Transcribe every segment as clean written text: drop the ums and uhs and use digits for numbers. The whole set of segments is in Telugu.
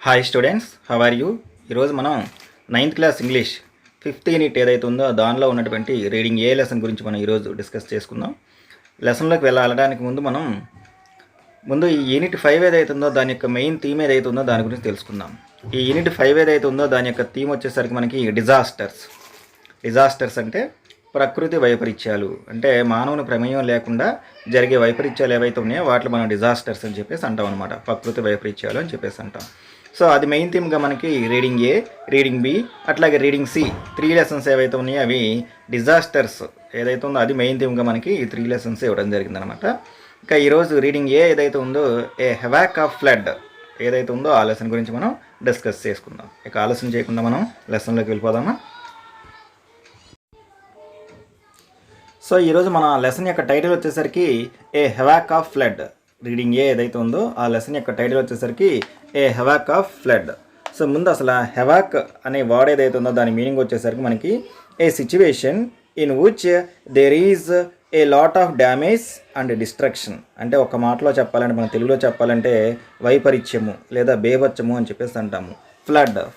Hi students, how are you? ఈరోజు మనం 9th class English 5th unit ఏదైతే ఉందో దానిలో ఉన్నటువంటి రీడింగ్ ఏ లెసన్ గురించి మనం ఈరోజు డిస్కస్ చేసుకుందాం. లెసన్లోకి వెళ్ళడానికి ముందు ఈ యూనిట్ 5 ఏదైతే ఉందో దాని యొక్క మెయిన్ థీమ్ ఏదైతే ఉందో దాని గురించి తెలుసుకుందాం. ఈ యూనిట్ 5 ఏదైతే ఉందో దాని యొక్క థీమ్ వచ్చేసరికి మనకి డిజాస్టర్స్ అంటే ప్రకృతి వైపరీత్యాలు, అంటే మానవుని ప్రమేయం లేకుండా జరిగే వైపరీత్యాలు ఏవైతే ఉన్నాయో వాటిని మనం డిజాస్టర్స్ అని చెప్పేసి అంటాం అనమాట. ప్రకృతి వైపరీత్యాలు అని చెప్పేసి అంటాం. సో అది మెయిన్ థీమ్గా మనకి రీడింగ్ ఏ, రీడింగ్ బి, అట్లాగే రీడింగ్ సి 3 లెసన్స్ ఏవైతే ఉన్నాయో అవి డిజాస్టర్స్ ఏదైతే ఉందో అది మెయిన్ థీమ్గా మనకి ఈ 3 లెసన్స్ ఇవ్వడం జరిగిందనమాట. ఇంకా ఈరోజు రీడింగ్ ఏ ఏదైతే ఉందో ఏ హెవాక్ ఆఫ్ ఫ్లడ్ ఏదైతే ఉందో ఆ లెసన్ గురించి మనం డిస్కస్ చేసుకుందాం. ఇక ఆలస్యం చేయకుండా మనం లెసన్లోకి వెళ్ళిపోదామా. సో ఈరోజు మన లెసన్ యొక్క టైటిల్ వచ్చేసరికి ఏ హెవాక్ ఆఫ్ ఫ్లడ్. రీడింగ్ ఏ ఏదైతే ఉందో ఆ లెసన్ యొక్క టైటిల్ వచ్చేసరికి ఏ హెవాక్ ఆఫ్ ఫ్లడ్. సో ముందు అసలు హెవాక్ అనే వర్డ్ ఏదైతే ఉందో దాని మీనింగ్ వచ్చేసరికి మనకి a situation in which there is a lot of damage and destruction. అంటే ఒక మాటలో చెప్పాలంటే మన తెలుగులో చెప్పాలంటే వైపరీత్యము లేదా బేభత్సము అని చెప్పేసి అంటాము.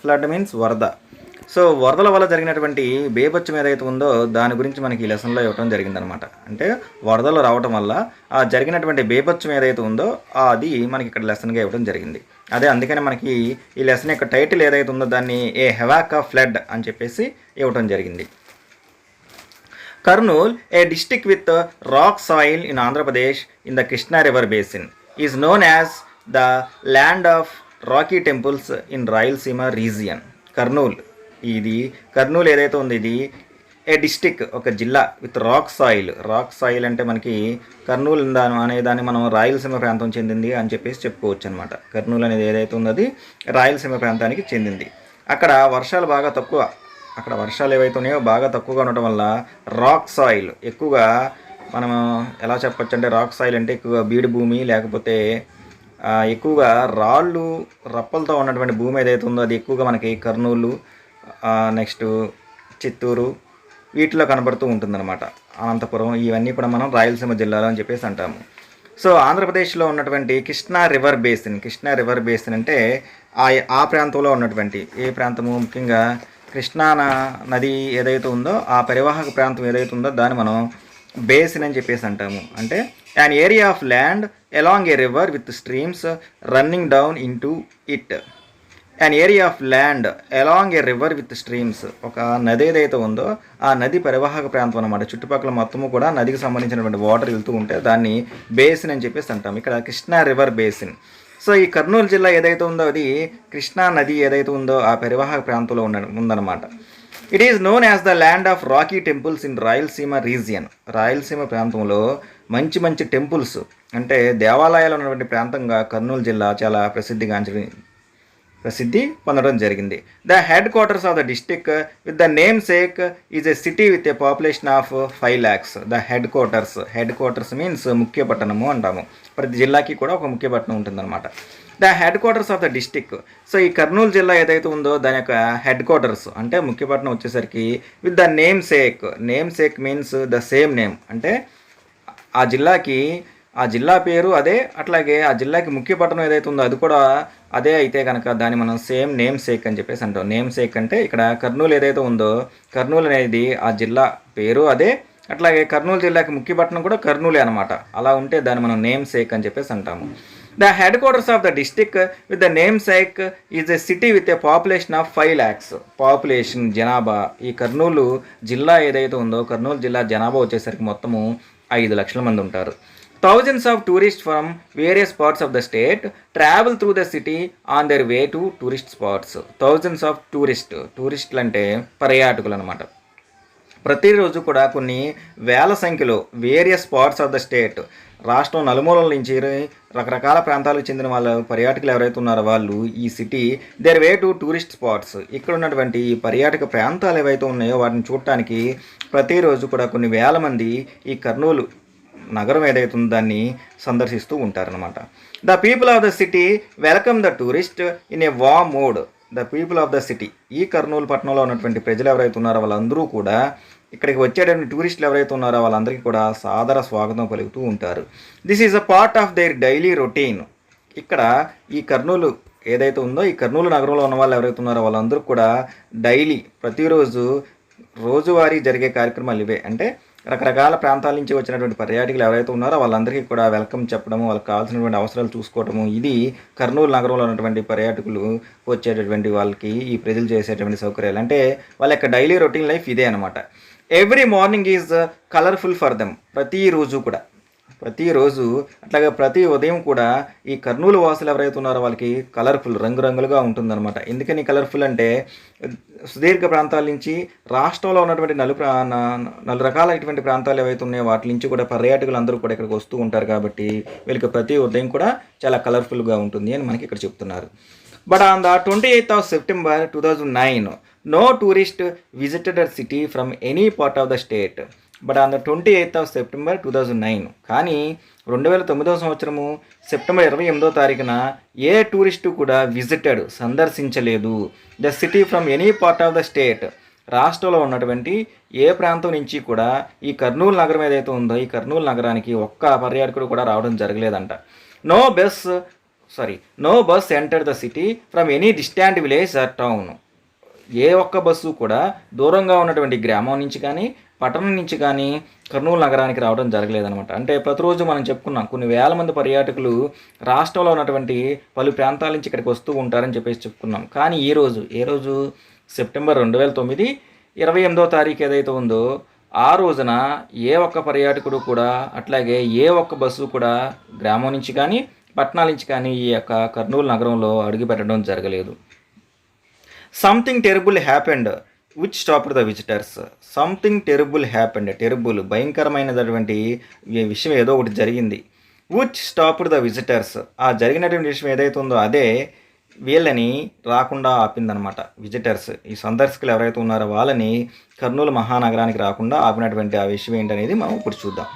ఫ్లడ్ మీన్స్ వరద. సో వరదల వల్ల జరిగినటువంటి బేభత్సం ఏదైతే ఉందో దాని గురించి మనకి ఈ లెసన్లో ఇవ్వడం జరిగిందనమాట. అంటే వరదలు రావటం వల్ల ఆ జరిగినటువంటి బేభత్సం ఏదైతే ఉందో అది మనకి ఇక్కడ లెసన్గా ఇవ్వడం జరిగింది. అదే అందుకని మనకి ఈ లెసన్ యొక్క టైటిల్ ఏదైతే ఉందో దాన్ని ఏ హెవాక్ ఆఫ్ ఫ్లడ్ అని చెప్పేసి ఇవ్వడం జరిగింది. కర్నూల్, ఏ district with rock soil in Andhra Pradesh in the Krishna river basin, is known as the land of Rocky temples in Rayalaseema region. Kurnool ఏదైతే ఉంది ఇది ఏ డిస్టిక్, ఒక జిల్లా విత్ రాక్ సాయిల్ అంటే మనకి కర్నూలు అనేదాన్ని మనం రాయలసీమ ప్రాంతం చెందింది అని చెప్పేసి చెప్పుకోవచ్చు అనమాట. కర్నూలు అనేది ఏదైతే ఉందో అది రాయలసీమ ప్రాంతానికి చెందింది. అక్కడ వర్షాలు బాగా తక్కువ, అక్కడ వర్షాలు ఏవైతే ఉన్నాయో బాగా తక్కువగా ఉండటం వల్ల రాక్ సాయిల్ ఎక్కువగా మనం ఎలా చెప్పచ్చు అంటే రాక్ సాయిల్ అంటే ఎక్కువగా బీడు భూమి లేకపోతే ఎక్కువగా రాళ్ళు రప్పలతో ఉన్నటువంటి భూమి ఏదైతే ఉందో అది ఎక్కువగా మనకి కర్నూలు, నెక్స్ట్ చిత్తూరు వీటిలో కనబడుతూ ఉంటుందన్నమాట. అనంతపురం ఇవన్నీ కూడా మనం రాయలసీమ జిల్లాలో అని చెప్పేసి అంటాము. సో ఆంధ్రప్రదేశ్లో ఉన్నటువంటి కృష్ణా రివర్ బేసిన్ అంటే ఆ ప్రాంతంలో ఉన్నటువంటి ఏ ప్రాంతము, ముఖ్యంగా కృష్ణా నది ఏదైతే ఉందో ఆ పరివాహక ప్రాంతం ఏదైతే ఉందో దాన్ని మనం బేసిన్ అని చెప్పేసి అంటాము. అంటే an area of land along a river with streams running down into it. an area of land along a river with streams, ఒక నది ఏదైతే ఉందో ఆ నది పరివాహక ప్రాంతం అన్నమాట. చుట్టుపక్కల మొత్తము కూడా నదికి సంబంధించినటువంటి వాటర్ వెళ్తూ ఉంటే దాన్ని బేసిన్ అని చెప్పేసి అంటాం. ఇక్కడ కృష్ణా రివర్ బేసిన్. సో ఈ కర్నూలు జిల్లా ఏదైతే ఉందో అది కృష్ణా నది ఏదైతే ఉందో ఆ పరివాహక ప్రాంతంలో ఉందన్నమాట. It is known as the land of Rocky temples in Rayalaseema region. Rayalaseema ప్రాంతంలో మంచి టెంపుల్స్ అంటే దేవాలయాలు ఉన్నటువంటి ప్రాంతంగా కర్నూలు జిల్లా చాలా ప్రసిద్ధి పొందడం జరిగింది. The head quarters of the district with the name sake is a city with a population of 5 lakhs. The head quarters means ముఖ్య పట్టణము అంటాము. ప్రతి జిల్లాకి కూడా ఒక ముఖ్య పట్టణం ఉంటుందన్నమాట. The head quarters of the district. So ఈ కర్నూలు జిల్లా ఏదైతే ఉందో దాని యొక్క హెడ్ క్వార్టర్స్ అంటే ముఖ్య పట్టణం వచ్చేసరికి with the name sake means the same name. అంటే ఆ జిల్లా పేరు అదే, అట్లాగే ఆ జిల్లాకి ముఖ్య పట్టణం ఏదైతే ఉందో అది కూడా అదే అయితే కనుక దాన్ని మనం సేమ్ నేమ్ సేక్ అని చెప్పేసి అంటాం. నేమ్ సేక్ అంటే ఇక్కడ కర్నూలు ఏదైతే ఉందో కర్నూలు అనేది ఆ జిల్లా పేరు అదే, అట్లాగే కర్నూలు జిల్లాకి ముఖ్య పట్టణం కూడా కర్నూలే అనమాట. అలా ఉంటే దాన్ని మనం నేమ్ సేక్ అని చెప్పేసి అంటాము. The head quarters of the district with the name sake is a city with a population of 5 lakhs. Population జనాభా ఈ కర్నూలు జిల్లా ఏదైతే ఉందో కర్నూలు జిల్లా జనాభా వచ్చేసరికి మొత్తము 5 లక్షల మంది ఉంటారు. Thousands of tourists from various parts of the state travel through the city on their way to tourist spots. Thousands of టూరిస్టులు అంటే పర్యాటకులు అనమాట. ప్రతిరోజు కూడా కొన్ని వేల సంఖ్యలో various parts of the state, రాష్ట్రం నలుమూలల నుంచి రకరకాల ప్రాంతాలకు చెందిన వాళ్ళు పర్యాటకులు ఎవరైతే ఉన్నారో వాళ్ళు ఈ city there way to tourist spots, ఇక్కడ ఉన్నటువంటి పర్యాటక ప్రాంతాలు ఏవైతే ఉన్నాయో వాటిని చూడటానికి ప్రతిరోజు కూడా కొన్ని వేల మంది ఈ కర్నూలు నగరం ఏదైతే ఉందో దాన్ని సందర్శిస్తూ ఉంటారనమాట. The people of the city welcome the tourist in a warm mood. The people of the city ఈ కర్నూలు పట్టణంలో ఉన్నటువంటి ప్రజలు ఎవరైతే ఉన్నారో వాళ్ళందరూ కూడా ఇక్కడికి వచ్చేటువంటి టూరిస్టులు ఎవరైతే ఉన్నారో వాళ్ళందరికీ కూడా సాదర స్వాగతం పలుకుతూ ఉంటారు. This is a part of their daily routine. ఇక్కడ ఈ కర్నూలు ఏదైతే ఉందో ఈ కర్నూలు నగరంలో ఉన్న వాళ్ళు ఎవరైతే ఉన్నారో వాళ్ళందరూ కూడా డైలీ ప్రతిరోజు రోజువారీ జరిగే కార్యక్రమాలు ఇవే. అంటే రకరకాల ప్రాంతాల నుంచి వచ్చినటువంటి పర్యాటకులు ఎవరైతే ఉన్నారో వాళ్ళందరికీ కూడా వెల్కమ్ చెప్పడము, వాళ్ళకి కావాల్సినటువంటి అవసరాలు చూసుకోవడము, ఇది కర్నూలు నగరంలో ఉన్నటువంటి పర్యాటకులు వచ్చేటటువంటి వాళ్ళకి ఈ ప్రజలు చేసేటువంటి సౌకర్యాలు. అంటే వాళ్ళ యొక్క డైలీ రొటీన్ లైఫ్ ఇదే అనమాట. Every morning is colourful for them. ప్రతిరోజు అట్లాగే ప్రతి ఉదయం కూడా ఈ కర్నూలు వాసులు ఎవరైతే ఉన్నారో వాళ్ళకి కలర్ఫుల్ రంగురంగులుగా ఉంటుందన్నమాట. ఎందుకని కలర్ఫుల్ అంటే సుదీర్ఘ ప్రాంతాల నుంచి రాష్ట్రంలో ఉన్నటువంటి నలు రకాలైనటువంటి ప్రాంతాలు ఏవైతే ఉన్నాయో వాటి నుంచి కూడా పర్యాటకులు అందరూ కూడా ఇక్కడికి వస్తూ ఉంటారు కాబట్టి వీళ్ళకి ప్రతి ఉదయం కూడా చాలా కలర్ఫుల్గా ఉంటుంది అని మనకి ఇక్కడ చెప్తున్నారు. But on the 28th of September 2009, no tourist visited the city from any part of the state. But on the 28th of September 2009, కానీ 2009 సంవత్సరము సెప్టెంబర్ 28వ తారీఖున ఏ టూరిస్టు కూడా సందర్శించలేదు the city from any part of the state. రాష్ట్రంలో ఉన్నటువంటి ఏ ప్రాంతం నుంచి కూడా ఈ కర్నూలు నగరం ఏదైతే ఉందో ఈ కర్నూలు నగరానికి ఒక్క పర్యాటకుడు కూడా రావడం జరగలేదంట. No bus enter the city from any distant village or town. ఏ ఒక్క బస్సు కూడా దూరంగా ఉన్నటువంటి గ్రామం నుంచి కానీ పట్టణం నుంచి కానీ కర్నూలు నగరానికి రావడం జరగలేదనమాట. అంటే ప్రతిరోజు మనం చెప్పుకున్నాం కొన్ని వేల మంది పర్యాటకులు రాష్ట్రంలో ఉన్నటువంటి పలు ప్రాంతాల నుంచి ఇక్కడికి వస్తూ ఉంటారని చెప్పేసి చెప్పుకున్నాం. కానీ ఏ రోజు సెప్టెంబర్ 2009 28వ తారీఖు ఏదైతే ఉందో ఆ రోజున ఏ ఒక్క పర్యాటకుడు కూడా అట్లాగే ఏ ఒక్క బస్సు కూడా గ్రామం నుంచి కానీ పట్టణాల నుంచి కానీ ఈ యొక్క కర్నూలు నగరంలో అడుగుపెట్టడం జరగలేదు. Something terrible happened which stopped the visitors. Something terrible happened. భయంకరమైనటువంటి విషయం ఏదో ఒకటి జరిగింది. Which stopped the visitors. ఆ జరిగినటువంటి విషయం ఏదైతే ఉందో అదే వీళ్ళని రాకుండా ఆపిందనమాట. విజిటర్స్, ఈ సందర్శకులు ఎవరైతే ఉన్నారో వాళ్ళని కర్నూలు మహానగరానికి రాకుండా ఆపినటువంటి ఆ విషయం ఏంటనేది మనం ఇప్పుడు చూద్దాం.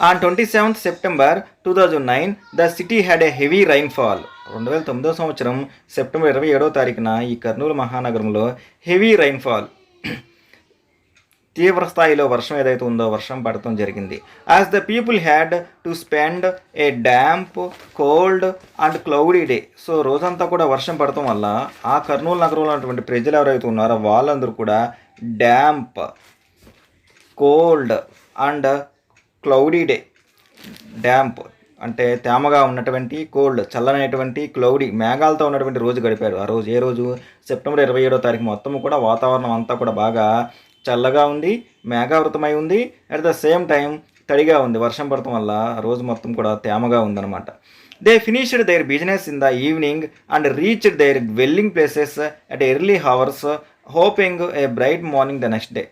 On 27th September 2009, the city had a heavy rainfall. 2009 సంవత్సరం సెప్టెంబర్ 27వ తారీఖున ఈ కర్నూలు మహానగరంలో హెవీ రైన్ఫాల్, తీవ్ర స్థాయిలో వర్షం ఏదైతే ఉందో వర్షం పడటం జరిగింది. As the people had to spend A damp, cold and cloudy day. So రోజంతా కూడా వర్షం పడటం వల్ల ఆ కర్నూలు నగరంలో ఉన్నటువంటి ప్రజలు ఎవరైతే ఉన్నారో వాళ్ళందరూ కూడా damp, cold and cloudy day. Damp అంటే తేమగా ఉన్నటువంటి, కోల్డ్ చల్లనటువంటి, క్లౌడీ మేఘాలతో ఉన్నటువంటి రోజు గడిపారు. ఆ రోజు ఏ రోజు సెప్టెంబర్ 27వ తారీఖు మొత్తం కూడా వాతావరణం అంతా కూడా బాగా చల్లగా ఉంది, మేఘావృతమై ఉంది. అట్ ద సేమ్ టైం తడిగా ఉంది. వర్షం పడటం వల్ల రోజు మొత్తం కూడా తేమగా ఉందన్నమాట. They finished their business in the evening and reached their dwelling places at early hours hoping a bright morning the next day.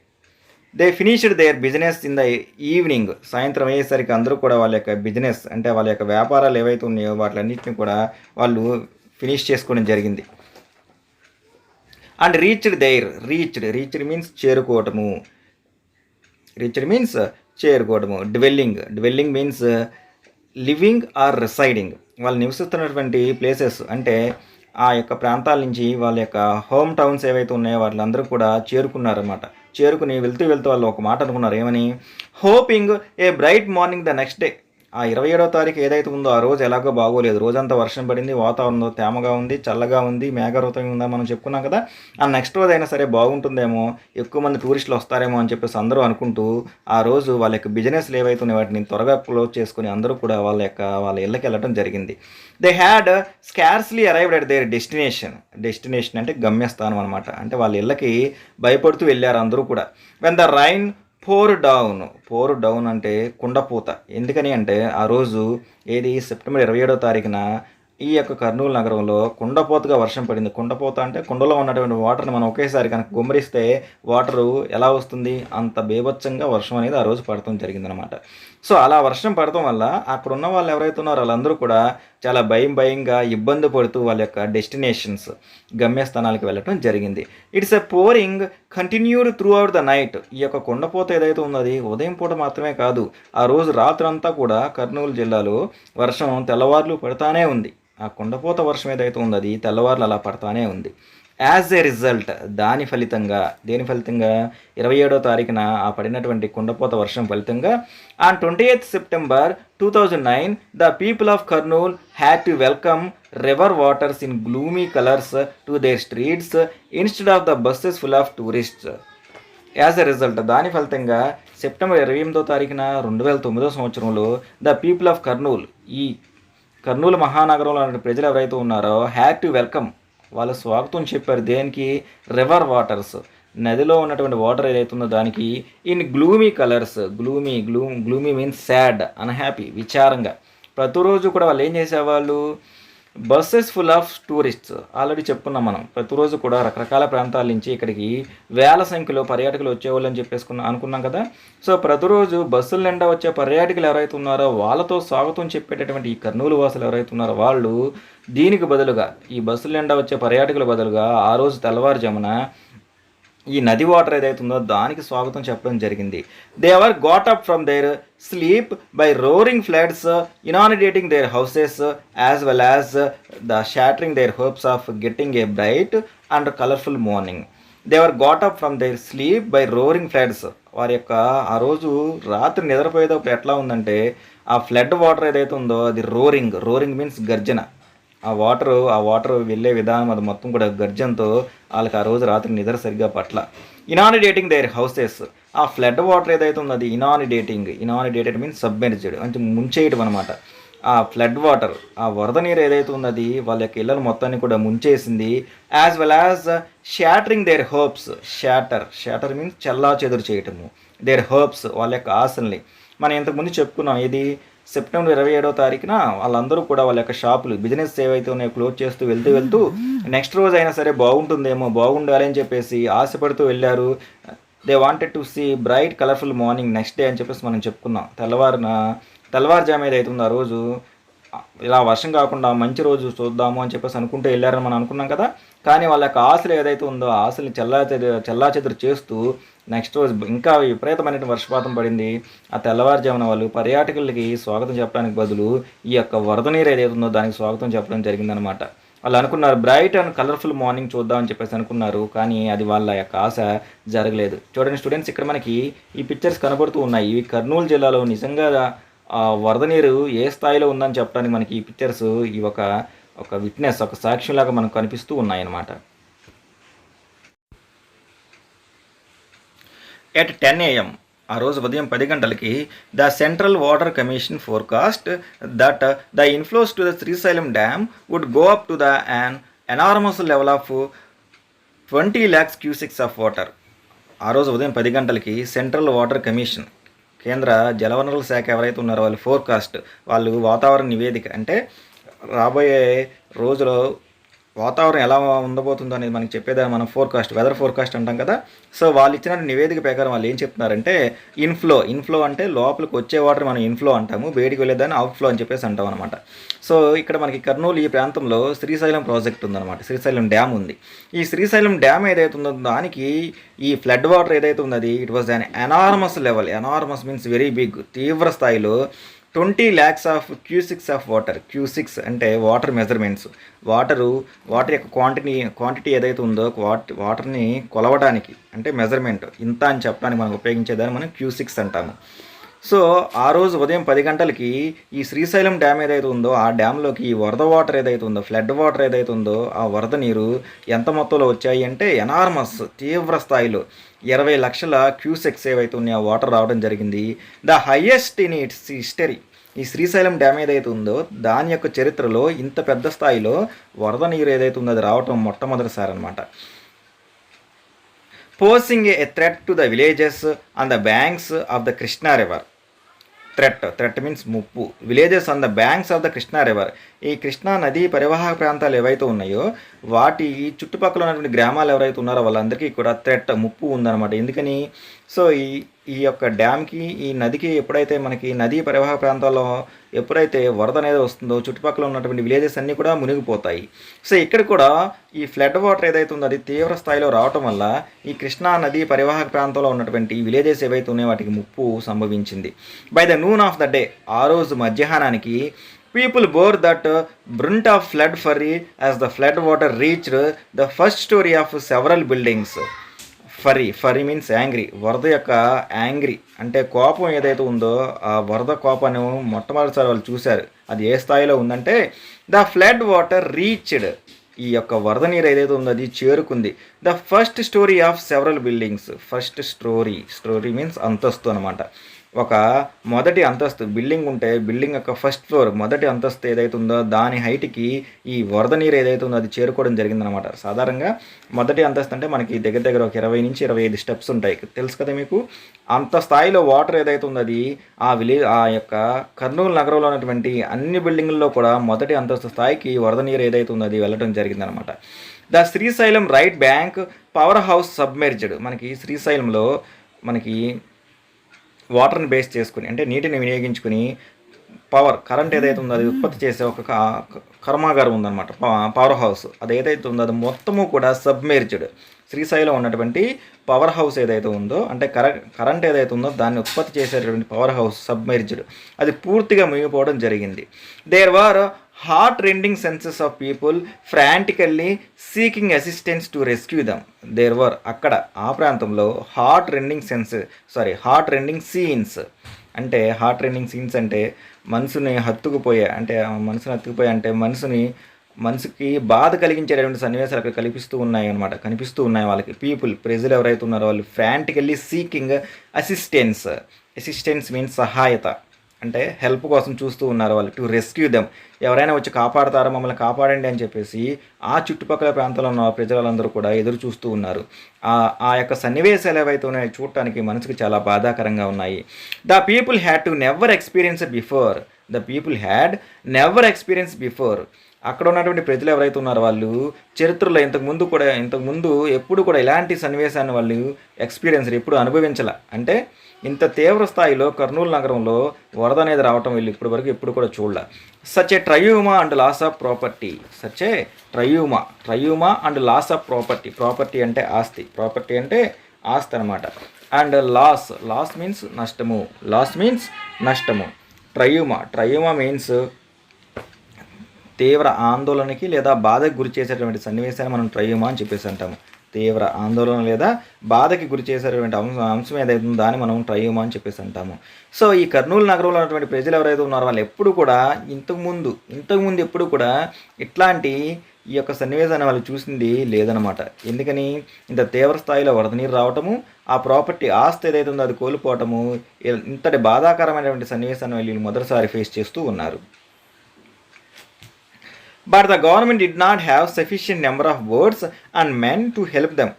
They finished their business in the evening. సాయంత్రం అయ్యేసరికి అందరూ కూడా వాళ్ళ యొక్క బిజినెస్ అంటే వాళ్ళ యొక్క వ్యాపారాలు ఏవైతే ఉన్నాయో వాటిలన్నింటినీ కూడా వాళ్ళు ఫినిష్ చేసుకోవడం జరిగింది. అండ్ రీచ్డ్ మీన్స్ చేరుకోవటము. Dwelling means living or residing. వాళ్ళు నివసిస్తున్నటువంటి ప్లేసెస్ అంటే ఆ యొక్క ప్రాంతాల నుంచి వాళ్ళ యొక్క హోమ్ టౌన్స్ ఏవైతే ఉన్నాయో వాళ్ళందరూ కూడా చేరుకున్నారన్నమాట. చేరుకుని వెళ్తూ వాళ్ళు ఒక మాట అనుకున్నారు. ఏమని? Hoping a bright morning the next day. ఆ 27వ తారీఖు ఏదైతే ఉందో ఆ రోజు ఎలాగో బాగోలేదు. రోజంతా వర్షం పడింది, వాతావరణం తేమగా ఉంది, చల్లగా ఉంది, మేఘావృతంగా ఉందా మనం చెప్పుకున్నాం కదా. ఆ నెక్స్ట్ రోజు అయినా సరే బాగుంటుందేమో, ఎక్కువ మంది టూరిస్టులు వస్తారేమో అని చెప్పేసి అందరూ అనుకుంటూ ఆ రోజు వాళ్ళ యొక్క బిజినెస్లు ఏవైతే ఉన్నాయో వాటిని త్వరగా క్లోజ్ చేసుకుని అందరూ కూడా వాళ్ళ ఇళ్ళకి వెళ్ళడం జరిగింది. They had scarcely arrived at their destination అంటే గమ్యస్థానం అనమాట. అంటే వాళ్ళ ఇళ్ళకి భయపడుతూ వెళ్ళారు అందరూ కూడా. When the rain pour down అంటే కుండపోత. ఎందుకని అంటే ఆ రోజు సెప్టెంబర్ 27వ తారీఖున ఈ యొక్క కర్నూలు నగరంలో కుండపోతగా వర్షం పడింది. కుండపోత అంటే కుండలో ఉన్నటువంటి వాటర్ని మనం ఒకేసారి కనుక గుమ్మరిస్తే వాటరు ఎలా వస్తుంది, అంత బేభత్సంగా వర్షం అనేది ఆ రోజు పడటం జరిగిందనమాట. సో అలా వర్షం పడటం వల్ల అక్కడ ఉన్న వాళ్ళు ఎవరైతే ఉన్నారో వాళ్ళందరూ కూడా చాలా భయంగా ఇబ్బంది పడుతూ వాళ్ళ యొక్క డెస్టినేషన్స్ గమ్యస్థానాలకు వెళ్ళటం జరిగింది. It's a pouring continued through out the night. ఈ యొక్క కుండపోత ఏదైతే ఉందో అది ఉదయం పూట మాత్రమే కాదు, ఆ రోజు రాత్రంతా కూడా కర్నూలు జిల్లాలో వర్షం తెల్లవార్లు పడతానే ఉంది. ఆ కుండపోత వర్షం ఏదైతే ఉందో అది తెల్లవార్లు అలా పడతానే ఉంది. యాజ్ ఏ రిజల్ట్ దేని ఫలితంగా 27వ తారీఖున ఆ పడినటువంటి కుండపోత వర్షం ఫలితంగా on 28th September 2009 the people of Kurnool had to welcome river waters in gloomy colours to their streets instead of the buses full of tourists. As a result దాని ఫలితంగా సెప్టెంబర్ 28వ తారీఖున 2009 సంవత్సరంలో ద పీపుల్ ఆఫ్ కర్నూల్, ఈ కర్నూలు మహానగరంలో ప్రజలు ఎవరైతే ఉన్నారో హ్యాడ్ టు వెల్కమ్, వాళ్ళు స్వాగతం చెప్పారు దేనికి, రివర్ వాటర్స్, నదిలో ఉన్నటువంటి వాటర్ ఏదైతే ఉందో దానికి in gloomy colours, gloomy means sad, unhappy, విచారంగా. ప్రతిరోజు కూడా వాళ్ళు ఏం చేసేవాళ్ళు, buses full of tourists, already చెప్పుకున్నాం మనం, ప్రతిరోజు కూడా రకరకాల ప్రాంతాల నుంచి ఇక్కడికి వేల సంఖ్యలో పర్యాటకులు వచ్చేవాళ్ళు అని అనుకున్నాం కదా. సో ప్రతిరోజు బస్సుల నిండా వచ్చే పర్యాటకులు ఎవరైతే ఉన్నారో వాళ్ళతో స్వాగతం చెప్పేటటువంటి ఈ కర్నూలు వాసులు ఎవరైతే ఉన్నారో వాళ్ళు దీనికి బదులుగా, ఈ బస్సుల నిండా వచ్చే పర్యాటకుల బదులుగా ఆ రోజు తెల్లవారుజామున ఈ నది వాటర్ ఏదైతే ఉందో దానికి స్వాగతం చెప్పడం జరిగింది. They are got up from their sleep by roaring floods inundating their houses as well as the shattering their hopes of getting a bright and colourful morning. They are got up from their sleep by roaring floods, వారి యొక్క ఆ రోజు రాత్రి నిద్రపోయేటప్పుడు ఎట్లా ఉందంటే ఆ ఫ్లడ్ వాటర్ ఏదైతే ఉందో అది రోరింగ్ మీన్స్ గర్జన, ఆ వాటర్ వెళ్ళే విధానం అది మొత్తం కూడా గర్జంతో వాళ్ళకి ఆ రోజు రాత్రి నిద్ర సరిగ్గా పట్ల. ఇనానిడేటింగ్ దేర్ హౌసెస్, ఆ ఫ్లడ్ వాటర్ ఏదైతే ఉందో అది ఇనానిడేటెడ్ మీన్స్ సబ్మెర్జ్డ్, అంటే ముంచేయటం అనమాట. ఆ ఫ్లడ్ వాటర్, ఆ వరద నీరు ఏదైతే ఉందో అది వాళ్ళ యొక్క ఇళ్ళను మొత్తాన్ని కూడా ముంచేసింది. As well as shattering their hopes, shatter means చెల్లా చెదురు చేయటము, దేర్ హోప్స్ వాళ్ళ యొక్క ఆశల్ని. మనం ఇంతకుముందు చెప్పుకున్నాం, ఇది సెప్టెంబర్ 27వ తారీఖున వాళ్ళందరూ కూడా వాళ్ళ యొక్క షాపులు, బిజినెస్ ఏవైతే ఉన్నాయో క్లోజ్ చేస్తూ వెళ్తూ నెక్స్ట్ రోజు అయినా సరే బాగుండాలి అని చెప్పేసి ఆశపడుతూ వెళ్ళారు. They wanted to see bright colourful morning next day అని చెప్పేసి మనం చెప్పుకున్నాం. తెల్లవారుజాము ఏదైతే ఉందో ఆ రోజు ఇలా వర్షం కాకుండా మంచి రోజు చూద్దాము అని చెప్పేసి అనుకుంటూ వెళ్ళారని మనం అనుకున్నాం కదా. కానీ వాళ్ళ యొక్క ఆశలు ఏదైతే ఉందో ఆ ఆశల్ని చెల్లాచెదురు చేస్తూ నెక్స్ట్ రోజు ఇంకా విపరీతమైన వర్షపాతం పడింది. ఆ తెల్లవారుజామున వాళ్ళు పర్యాటకులకి స్వాగతం చెప్పడానికి బదులు ఈ యొక్క వరద నీరు ఏదైతే ఉందో దానికి స్వాగతం చెప్పడం జరిగిందనమాట. వాళ్ళు అనుకున్నారు బ్రైట్ అండ్ కలర్ఫుల్ మార్నింగ్ చూద్దామని చెప్పేసి అనుకున్నారు, కానీ అది వాళ్ళ యొక్క ఆశ జరగలేదు. చూడండి స్టూడెంట్స్, ఇక్కడ మనకి ఈ పిక్చర్స్ కనబడుతూ ఉన్నాయి. ఇవి కర్నూలు జిల్లాలో నిజంగా వరద నీరు ఏ స్థాయిలో ఉందని చెప్పడానికి మనకి ఈ పిక్చర్స్ ఈ ఒక విట్నెస్, ఒక సాక్ష్యంలాగా మనకు కనిపిస్తూ ఉన్నాయన్నమాట. ఎట్ 10 AM ఆ రోజు ఉదయం 10 గంటలకి the central water commission forecast that the inflows to the Srisailam dam would go up to the an enormous level of 20 lakhs cubics of water. ఆ రోజు ఉదయం 10 గంటలకి సెంట్రల్ వాటర్ కమిషన్, కేంద్ర జలవనరుల శాఖ ఎవరైతే ఉన్నారో వాళ్ళు ఫోర్కాస్ట్, వాళ్ళు వాతావరణ నివేదిక, అంటే రాబోయే రోజులో వాతావరణం ఎలా ఉండబోతుందో అనేది మనకి చెప్పేదాన్ని మనం వెదర్ ఫోర్కాస్ట్ అంటాం కదా. సో వాళ్ళు ఇచ్చిన నివేదిక ప్రకారం వాళ్ళు ఏం చెప్తున్నారంటే ఇన్ఫ్లో అంటే లోపలికి వచ్చే వాటర్ మనం ఇన్ఫ్లో అంటాము, బయటికి వెళ్ళేదాన్ని అవుట్ఫ్లో అని చెప్పేసి అంటాం అనమాట. సో ఇక్కడ మనకి కర్నూలు ఈ ప్రాంతంలో శ్రీశైలం ప్రాజెక్ట్ ఉందన్నమాట, శ్రీశైలం డ్యామ్ ఉంది. ఈ శ్రీశైలం డ్యామ్ ఏదైతే ఉందో దానికి ఈ ఫ్లడ్ వాటర్ ఏదైతే ఉన్నది it was an enormous level, enormous means very big, తీవ్ర స్థాయిలో 20 lakhs of cusecs of water. Cusecs అంటే వాటర్ మెజర్మెంట్స్, వాటర్ యొక్క క్వాంటిటీ ఏదైతే ఉందో వాటర్ని కొలవడానికి అంటే మెజర్మెంట్ ఇంత అని చెప్పడానికి మనం ఉపయోగించేదాన్ని మనం క్యూసిక్స్ అంటాము. సో ఆ రోజు ఉదయం 10 గంటలకి ఈ శ్రీశైలం డ్యామ్ ఏదైతే ఉందో ఆ డ్యామ్లోకి ఈ వరద వాటర్ ఏదైతే ఉందో, ఫ్లడ్ వాటర్ ఏదైతే ఉందో ఆ వరద నీరు ఎంత మొత్తంలో వచ్చాయి అంటే ఎనార్మస్, తీవ్ర స్థాయిలో 20 లక్షల క్యూసెక్స్ ఏవైతే ఉన్నాయో ఆ వాటర్ రావడం జరిగింది. The highest in it's history. ఈ శ్రీశైలం డ్యామ్ ఏదైతే ఉందో దాని యొక్క చరిత్రలో ఇంత పెద్ద స్థాయిలో వరద నీరు ఏదైతే ఉందో అది రావటం మొట్టమొదటిసారి అనమాట. Posing a threat to the villages on the banks of the Krishna river. Threat means ముప్పు. Villages on the banks of the Krishna river. ఈ కృష్ణా నది పరివాహక ప్రాంతాలు ఏవైతే ఉన్నాయో వాటి చుట్టుపక్కల ఉన్నటువంటి గ్రామాలు ఎవరైతే ఉన్నారో వాళ్ళందరికీ కూడా ముప్పు ఉందన్నమాట. ఎందుకని, సో ఈ యొక్క డ్యామ్కి, ఈ నదికి ఎప్పుడైతే మనకి నదీ పరివాహక ప్రాంతాల్లో ఎప్పుడైతే వరద అనేది వస్తుందో చుట్టుపక్కల ఉన్నటువంటి విలేజెస్ అన్నీ కూడా మునిగిపోతాయి. సో ఇక్కడ కూడా ఈ ఫ్లడ్ వాటర్ ఏదైతే ఉందో అది తీవ్ర స్థాయిలో రావటం వల్ల ఈ కృష్ణా నదీ పరివాహక ప్రాంతంలో ఉన్నటువంటి విలేజెస్ ఏవైతే ఉన్నాయో వాటికి ముప్పు సంభవించింది. By the noon of the day, ఆ రోజు మధ్యాహ్నానికి People bore that brunt of flood fury as the flood water reached the first story of several buildings. ఫరీ మీన్స్ యాంగ్రీ, వరద యొక్క యాంగ్రీ అంటే కోపం ఏదైతే ఉందో ఆ వరద కోపాన్ని మొట్టమొదటిసారి వాళ్ళు చూశారు. అది ఏ స్థాయిలో ఉందంటే ద ఫ్లడ్ వాటర్ రీచ్డ్, ఈ యొక్క వరద నీరు ఏదైతే ఉందో అది చేరుకుంది the first story of several buildings. First story means అంతస్తు అనమాట. ఒక మొదటి అంతస్తు బిల్డింగ్ ఉంటే బిల్డింగ్ యొక్క ఫస్ట్ ఫ్లోర్ మొదటి అంతస్తు ఏదైతే ఉందో దాని హైట్కి ఈ వరద నీరు ఏదైతే ఉందో అది చేరుకోవడం జరిగిందనమాట. సాధారణంగా మొదటి అంతస్తు అంటే మనకి దగ్గర దగ్గర ఒక 20 నుంచి 25 స్టెప్స్ ఉంటాయి, తెలుసు కదా మీకు. అంత స్థాయిలో వాటర్ ఏదైతే ఉందో అది ఆ యొక్క కర్నూలు నగరంలో ఉన్నటువంటి అన్ని బిల్డింగుల్లో కూడా మొదటి అంతస్తు స్థాయికి వరద నీరు ఏదైతే ఉందో అది వెళ్ళడం జరిగిందనమాట. The Srisailam right bank power house submerged. మనకి శ్రీశైలంలో మనకి వాటర్ని బేస్ చేసుకుని అంటే నీటిని వినియోగించుకుని కరెంట్ ఏదైతే ఉందో అది ఉత్పత్తి చేసే ఒక కర్మాగారం ఉందన్నమాట, పవర్ హౌస్. అది ఏదైతే ఉందో అది మొత్తము కూడా సబ్మెర్జ్డ్. శ్రీశైలం ఉన్నటువంటి పవర్ హౌస్ ఏదైతే ఉందో అంటే కరెంట్ ఏదైతే ఉందో దాన్ని ఉత్పత్తి చేసేటటువంటి పవర్ హౌస్ సబ్మెర్జ్డ్, అది పూర్తిగా మునిగిపోవడం జరిగింది. There were heart rending scenes of people frantically seeking assistance to rescue them. There were, అక్కడ ఆ ప్రాంతంలో హార్ట్ రెండింగ్ సీన్స్ అంటే అంటే మనసుని హత్తుకుపోయే అంటే మనసుకి బాధ కలిగించేటటువంటి సన్నివేశాలు అక్కడ కనిపిస్తూ ఉన్నాయి వాళ్ళకి. ప్రజలు ఎవరైతే ఉన్నారో వాళ్ళు ఫ్రాంటికల్లీ సీకింగ్ అసిస్టెన్స్ మీన్స్ సహాయత అంటే హెల్ప్ కోసం చూస్తూ ఉన్నారు వాళ్ళు. టు రెస్క్యూ దెమ్, ఎవరైనా వచ్చి కాపాడతారో మమ్మల్ని కాపాడండి అని చెప్పేసి ఆ చుట్టుపక్కల ప్రాంతాల్లో ఉన్న ప్రజలందరూ కూడా ఎదురు చూస్తూ ఉన్నారు. ఆ యొక్క సన్నివేశాలు ఏవైతే ఉన్నాయో చూడటానికి మనసుకు చాలా బాధాకరంగా ఉన్నాయి. The people had never experience before. అక్కడ ఉన్నటువంటి ప్రజలు ఎవరైతే ఉన్నారో వాళ్ళు చరిత్రలో ఇంతకుముందు ఎప్పుడు కూడా ఇలాంటి సన్నివేశాన్ని వాళ్ళు ఎప్పుడు అనుభవించాల. అంటే ఇంత తీవ్ర స్థాయిలో కర్నూలు నగరంలో వరద అనేది రావటం వీళ్ళు ఇప్పటి వరకు ఎప్పుడు కూడా చూడాల. Such a trauma and loss of property. And loss of property అంటే ఆస్తి అనమాట. అండ్ లాస్ మీన్స్ నష్టము. ట్రయూమా మీన్స్ తీవ్ర ఆందోళనకి లేదా బాధకి గురి చేసేటువంటి సన్నివేశాన్ని మనం ట్రయూమా అని చెప్పేసి అంటాము. తీవ్ర ఆందోళన లేదా బాధకి గురి చేసేటువంటి అంశం ఏదైతే ఉందో దాన్ని మనం ట్రయూమా అని చెప్పేసి అంటాము. సో ఈ కర్నూలు నగరంలో ఉన్నటువంటి ప్రజలు ఎవరైతే ఉన్నారో వాళ్ళు ఎప్పుడు కూడా ఇంతకుముందు ఎప్పుడు కూడా ఇట్లాంటి ఈ యొక్క సన్నివేశాన్ని వాళ్ళు చూసింది లేదనమాట. ఎందుకని ఇంత తీవ్ర స్థాయిలో వరద నీరు రావటము, ఆ ప్రాపర్టీ ఆస్తి ఏదైతే ఉందో అది కోల్పోవటము, ఇంతటి బాధాకరమైనటువంటి సన్నివేశాన్ని వీళ్ళు మొదటిసారి ఫేస్ చేస్తూ ఉన్నారు. But the government did not have sufficient number of boats and men to help them.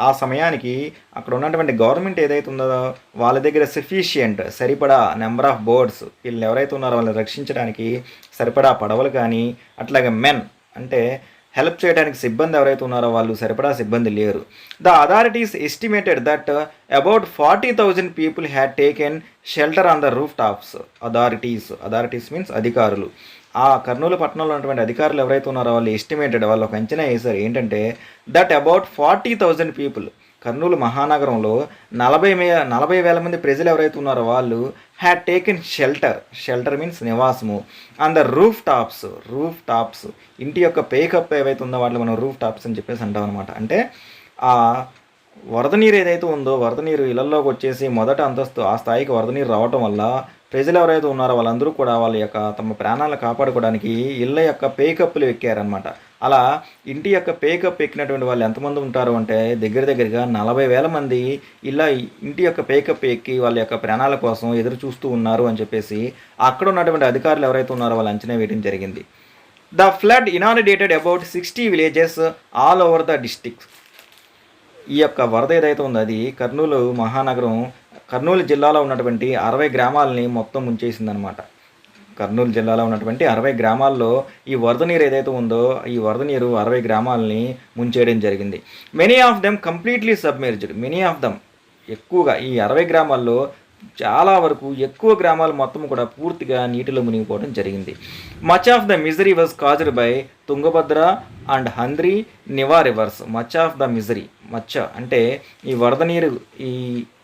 ఆ సమయానికి అక్కడ ఉన్నటువంటి గవర్నమెంట్ ఏదైతే ఉందో వాళ్ళ దగ్గర సరిపడా నెంబర్ ఆఫ్ బోట్స్, వీళ్ళు ఎవరైతే ఉన్నారో వాళ్ళని రక్షించడానికి సరిపడా పడవలు కానీ అట్లాగే మెన్ అంటే హెల్ప్ చేయడానికి సిబ్బంది ఎవరైతే ఉన్నారో వాళ్ళు సరిపడా సిబ్బంది లేరు. The authorities estimated that about 40,000 people had taken shelter on the roof tops. Authorities means అధికారులు. ఆ కర్నూలు పట్టణంలో ఉన్నటువంటి అధికారులు ఎవరైతే ఉన్నారో వాళ్ళు ఒక అంచనా వేశారు ఏంటంటే దట్ అబౌట్ 40,000 పీపుల్, కర్నూలు మహానగరంలో 40,000 మంది ప్రజలు ఎవరైతే ఉన్నారో వాళ్ళు హ్యాడ్ టేకెన్ షెల్టర్ మీన్స్ నివాసము ఆన్ ద రూఫ్ టాప్స్ ఇంటి యొక్క పేకప్ ఏవైతే ఉందో వాటిలో మనం రూఫ్ టాప్స్ అని చెప్పేసి అంటాం అనమాట. అంటే ఆ వరద నీరు ఏదైతే ఉందో వరద నీరు ఇళ్లలోకి వచ్చేసి మొదట అంతస్తు ఆ స్థాయికి వరద నీరు రావటం వల్ల ప్రజలు ఎవరైతే ఉన్నారో వాళ్ళందరూ కూడా వాళ్ళ యొక్క తమ ప్రాణాలను కాపాడుకోవడానికి ఇళ్ళ యొక్క పేకప్పులు ఎక్కారనమాట. అలా ఇంటి యొక్క పేకప్ ఎక్కినటువంటి వాళ్ళు ఎంతమంది ఉంటారు అంటే దగ్గరగా 40,000 మంది ఇంటి యొక్క పేకప్ ఎక్కి వాళ్ళ యొక్క ప్రాణాల కోసం ఎదురు చూస్తూ ఉన్నారు అని చెప్పేసి అక్కడ ఉన్నటువంటి అధికారులు ఎవరైతే ఉన్నారో వాళ్ళు అంచనా వేయడం జరిగింది. The flood inundated about 60 villages all over the districts. ఈ యొక్క వరద ఏదైతే ఉందో అది కర్నూలు జిల్లాలో ఉన్నటువంటి 60 గ్రామాలని మొత్తం ముంచేసిందనమాట. కర్నూలు జిల్లాలో ఉన్నటువంటి 60 గ్రామాల్లో ఈ వరద నీరు ఏదైతే ఉందో ఈ వరద నీరు 60 గ్రామాలని ముంచేయడం జరిగింది. Many of them completely submerged. ఎక్కువగా ఈ 60 గ్రామాల్లో చాలా వరకు ఎక్కువ గ్రామాలు మొత్తం కూడా పూర్తిగా నీటిలో మునిగిపోవడం జరిగింది. Much of the misery was caused by Tungabhadra and Handri Niva rivers. మచ్చ అంటే ఈ వరద నీరు ఈ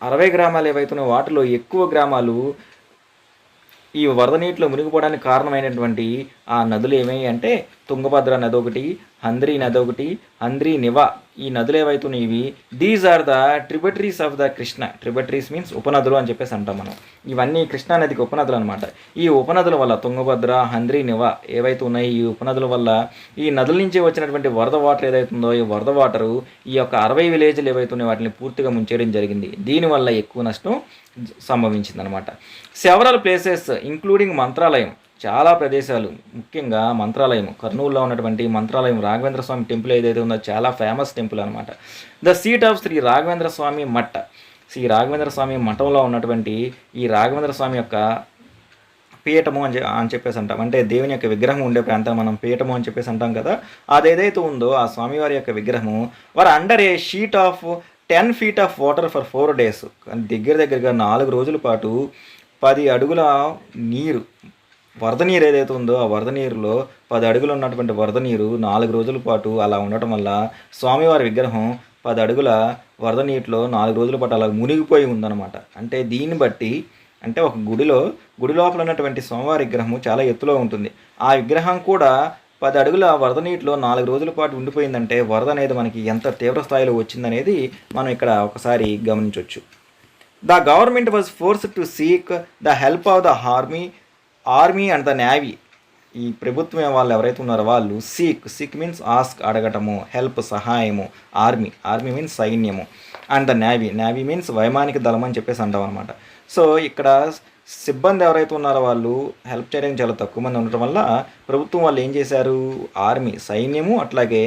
60 గ్రామాలు ఏవైతున్నాయో వాటిలో ఎక్కువ గ్రామాలు ఈ వరద నీటిలో మునిగిపోవడానికి కారణమైనటువంటి ఆ నదులు ఏమేమి అంటే తుంగభద్ర నది ఒకటి, హంద్రీ నది ఒకటి, హంద్రీ నివా, ఈ నదులు ఏవైతున్నాయి ఇవి these are the tributaries of the Krishna. Tributaries means ఉపనదులు అని చెప్పేసి అంటాం మనం. ఇవన్నీ కృష్ణా నదికి ఉపనదులు అనమాట. ఈ ఉపనదుల వల్ల తుంగభద్ర, హంద్రీ, నివా ఏవైతే ఉన్నాయి ఈ ఉపనదుల వల్ల ఈ నదుల నుంచి వచ్చినటువంటి వరద వాటర్ ఏదైతుందో ఈ వరద వాటరు ఈ యొక్క 60 విలేజ్లు ఏవైతే ఉన్నాయో వాటిని పూర్తిగా ముంచేయడం జరిగింది. దీనివల్ల ఎక్కువ నష్టం సంభవించిందనమాట. సెవరల్ ప్లేసెస్ ఇంక్లూడింగ్ మంత్రాలయం, చాలా ప్రదేశాలు ముఖ్యంగా మంత్రాలయం, కర్నూలులో ఉన్నటువంటి మంత్రాలయం రాఘవేంద్ర స్వామి టెంపుల్ ఏదైతే ఉందో చాలా ఫేమస్ టెంపుల్ అనమాట. The seat of Shri Raghavendra Swami Math, Shri Raghavendra Swami మఠంలో ఉన్నటువంటి ఈ రాఘవేంద్ర స్వామి యొక్క పీఠము అని చెప్పేసి అంటాం. అంటే దేవుని యొక్క విగ్రహం ఉండే ప్రాంతం మనం పీఠము అని చెప్పేసి అంటాం కదా. అదేదైతే ఉందో ఆ స్వామివారి యొక్క విగ్రహము were under A sheet of 10 feet of water for 4 days. దగ్గరగా 4 రోజుల పాటు 10 అడుగుల నీరు, వరద నీరు ఏదైతే ఉందో ఆ వరద నీరులో 10 అడుగులు ఉన్నటువంటి వరద నీరు 4 రోజుల పాటు అలా ఉండటం వల్ల స్వామివారి విగ్రహం 10 అడుగుల వరద నీటిలో 4 రోజుల పాటు అలా మునిగిపోయి ఉందన్నమాట. అంటే దీన్ని బట్టి అంటే ఒక గుడి లోపల ఉన్నటువంటి స్వామివారి విగ్రహము చాలా ఎత్తులో ఉంటుంది. ఆ విగ్రహం కూడా 10 అడుగుల వరద నీటిలో 4 రోజుల పాటు ఉండిపోయిందంటే వరద అనేది మనకి ఎంత తీవ్ర స్థాయిలో వచ్చిందనేది మనం ఇక్కడ ఒకసారి గమనించవచ్చు. The government was forced to seek the help of the army and the navy. ఈ ప్రభుత్వం వాళ్ళు ఎవరైతే ఉన్నారో వాళ్ళు సీక్ మీన్స్ ఆస్క్ అడగటము, హెల్ప్ సహాయము, ఆర్మీ మీన్స్ సైన్యము, అండ్ ద నేవీ మీన్స్ వైమానిక దళం అని చెప్పేసి అంటాం అనమాట. సో ఇక్కడ సిబ్బంది ఎవరైతే ఉన్నారో వాళ్ళు హెల్ప్ చేయడానికి చాలా తక్కువ మంది ఉండటం వల్ల ప్రభుత్వం వాళ్ళు ఏం చేశారు, ఆర్మీ సైన్యము అట్లాగే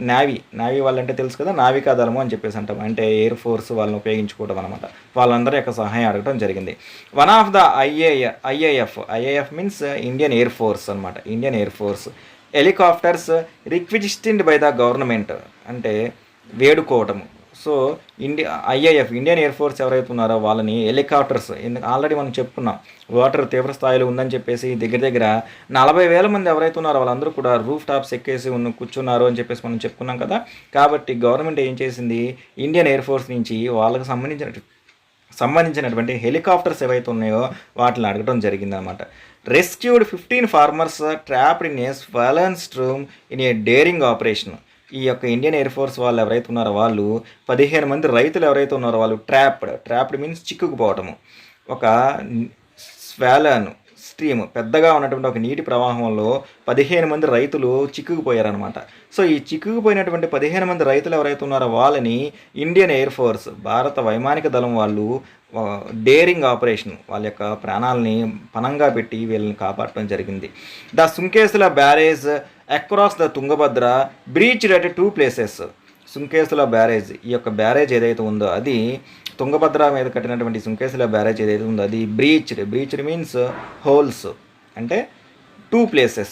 నేవీ వాళ్ళంటే తెలుసు కదా, నావికా దళము అని చెప్పేసి అంటాం. అంటే ఎయిర్ ఫోర్స్ వాళ్ళని ఉపయోగించుకోవడం అనమాట. వాళ్ళందరూ యొక్క సహాయం అడగడం జరిగింది. One of the IAF means Indian Air Force అనమాట. Indian Air Force helicopters requested by the government, అంటే వేడుకోవటము. So IAF Indian Air Force ఎవరైతే ఉన్నారో వాళ్ళని హెలికాప్టర్స్, ఆల్రెడీ మనం చెప్పుకున్నాం వాటర్ తీవ్ర స్థాయిలో ఉందని చెప్పేసి దగ్గర 40,000 మంది ఎవరైతే ఉన్నారో వాళ్ళందరూ కూడా రూఫ్ టాప్స్ ఎక్కేసి కూర్చున్నారు అని చెప్పేసి మనం చెప్పుకున్నాం కదా. కాబట్టి గవర్నమెంట్ ఏం చేసింది, ఇండియన్ ఎయిర్ ఫోర్స్ నుంచి వాళ్ళకి సంబంధించినటువంటి హెలికాప్టర్స్ ఏవైతే ఉన్నాయో వాటిని అడగడం జరిగిందనమాట. Rescued 15 farmers trapped in a swollen stream in a daring operation. ఈ యొక్క ఇండియన్ ఎయిర్ ఫోర్స్ వాళ్ళు ఎవరైతే ఉన్నారో వాళ్ళు 15 మంది రైతులు ఎవరైతే ఉన్నారో వాళ్ళు ట్రాప్డ్ మీన్స్ చిక్కుకుపోవటము. ఒక స్వాలన్ స్ట్రీమ్ పెద్దగా ఉన్నటువంటి ఒక నీటి ప్రవాహంలో 15 మంది రైతులు చిక్కుకుపోయారనమాట. సో ఈ చిక్కుకుపోయినటువంటి 15 మంది రైతులు ఎవరైతే ఉన్నారో వాళ్ళని ఇండియన్ ఎయిర్ ఫోర్స్ భారత వైమానిక దళం వాళ్ళు డేరింగ్ ఆపరేషన్ వాళ్ళ యొక్క ప్రాణాలని పణంగా పెట్టి వీళ్ళని కాపాడటం జరిగింది. The Sunkesula barrage across the Tungabhadra breached at 2 places. Sunkesula barrage, ఈ యొక్క బ్యారేజ్ ఏదైతే ఉందో అది తుంగభద్ర మీద కట్టినటువంటి సుంకేసుల బ్యారేజ్ ఏదైతే ఉందో అది బ్రీచ్డ్ మీన్స్ హోల్స్, అంటే 2 places.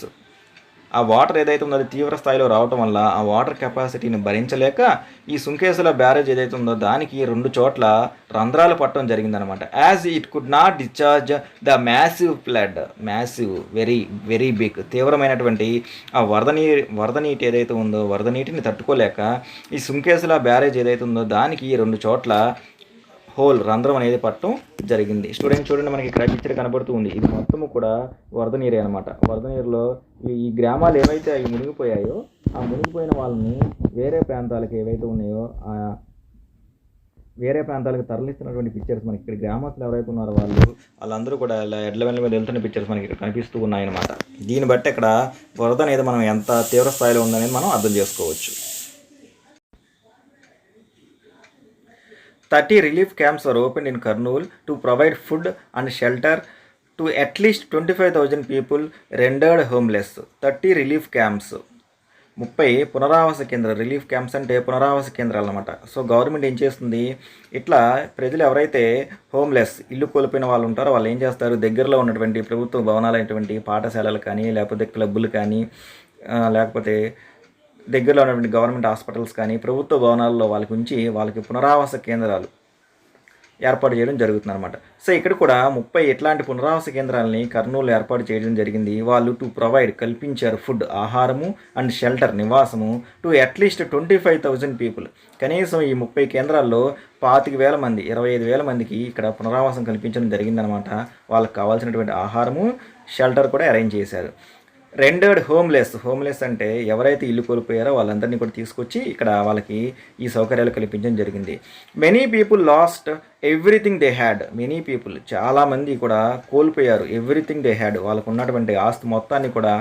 ఆ వాటర్ ఏదైతే ఉందో అది తీవ్ర స్థాయిలో రావటం వల్ల ఆ వాటర్ కెపాసిటీని భరించలేక ఈ సుంకేసుల బ్యారేజ్ ఏదైతే ఉందో దానికి 2 చోట్ల రంధ్రాలు పట్టడం జరిగిందనమాట. As it could not discharge the massive very very big, తీవ్రమైనటువంటి ఆ వరద నీటి ఏదైతే ఉందో వరద నీటిని తట్టుకోలేక ఈ సుంకేసుల బ్యారేజ్ ఏదైతే ఉందో దానికి 2 చోట్ల రంధ్రం అనేది పట్టడం జరిగింది. స్టూడెంట్ చూడండి, మనకి ఇక్కడ పిక్చర్ కనబడుతూ ఉంది. ఇది మొత్తము కూడా వరద నీరే అనమాట. వరద నీరులో ఈ గ్రామాలు ఏవైతే అవి మునిగిపోయాయో ఆ మునిగిపోయిన వాళ్ళని వేరే ప్రాంతాలకు ఏవైతే ఉన్నాయో వేరే ప్రాంతాలకు తరలిస్తున్నటువంటి పిక్చర్స్ మనకి ఇక్కడ గ్రామస్తులు ఎవరైతే ఉన్నారో వాళ్ళందరూ కూడా ఇలా ఎడ్ల వెళ్ల మీద వెళ్తున్న పిక్చర్స్ మనకి ఇక్కడ కనిపిస్తూ ఉన్నాయన్నమాట. దీన్ని బట్టి ఇక్కడ వరద అనేది మనం ఎంత తీవ్ర స్థాయిలో ఉందనేది మనం అర్థం చేసుకోవచ్చు. 30 relief camps were opened in Kurnool to provide food and shelter to at least 25,000 people rendered homeless. 30 relief camps, 30 పునరావాస కేంద్రాలు. రిలీఫ్ క్యాంప్స్ అంటే పునరావాస కేంద్రాలు అనమాట. సో గవర్నమెంట్ ఏం చేస్తుంది, ఇట్లా ప్రజలు ఎవరైతే హోమ్లెస్ ఇల్లు కోల్పోయిన వాళ్ళు ఉంటారో వాళ్ళు ఏం చేస్తారు, దగ్గరలో ఉన్నటువంటి ప్రభుత్వ భవనాలు అయినటువంటి పాఠశాలలు కానీ లేకపోతే క్లబ్బులు కానీ లేకపోతే దగ్గరలో ఉన్నటువంటి గవర్నమెంట్ హాస్పిటల్స్ కానీ ప్రభుత్వ భవనాల్లో వాళ్ళకి ఉంచి వాళ్ళకి పునరావాస కేంద్రాలు ఏర్పాటు చేయడం జరుగుతుంది అనమాట. సో ఇక్కడ కూడా 30 ఇట్లాంటి పునరావాస కేంద్రాలని కర్నూలు ఏర్పాటు చేయడం జరిగింది. వాళ్ళు టు ప్రొవైడ్ కల్పించారు ఫుడ్, ఆహారము అండ్ షెల్టర్, నివాసము టు అట్లీస్ట్ 25,000 పీపుల్. కనీసం ఈ 30 కేంద్రాల్లో 25,000 మంది, 25,000 మందికి ఇక్కడ పునరావాసం కల్పించడం జరిగిందనమాట. వాళ్ళకి కావాల్సినటువంటి ఆహారము, షెల్టర్ కూడా అరేంజ్ చేశారు. రెండర్డ్ హోమ్లెస్ అంటే ఎవరైతే ఇల్లు కోల్పోయారో వాళ్ళందరినీ కూడా తీసుకొచ్చి ఇక్కడ వాళ్ళకి ఈ సౌకర్యాలు కల్పించడం జరిగింది. Many people lost everything they had. Many people, చాలామంది కూడా కోల్పోయారు ఎవ్రీథింగ్ దే హ్యాడ్. వాళ్ళకు ఉన్నటువంటి ఆస్తి మొత్తాన్ని కూడా,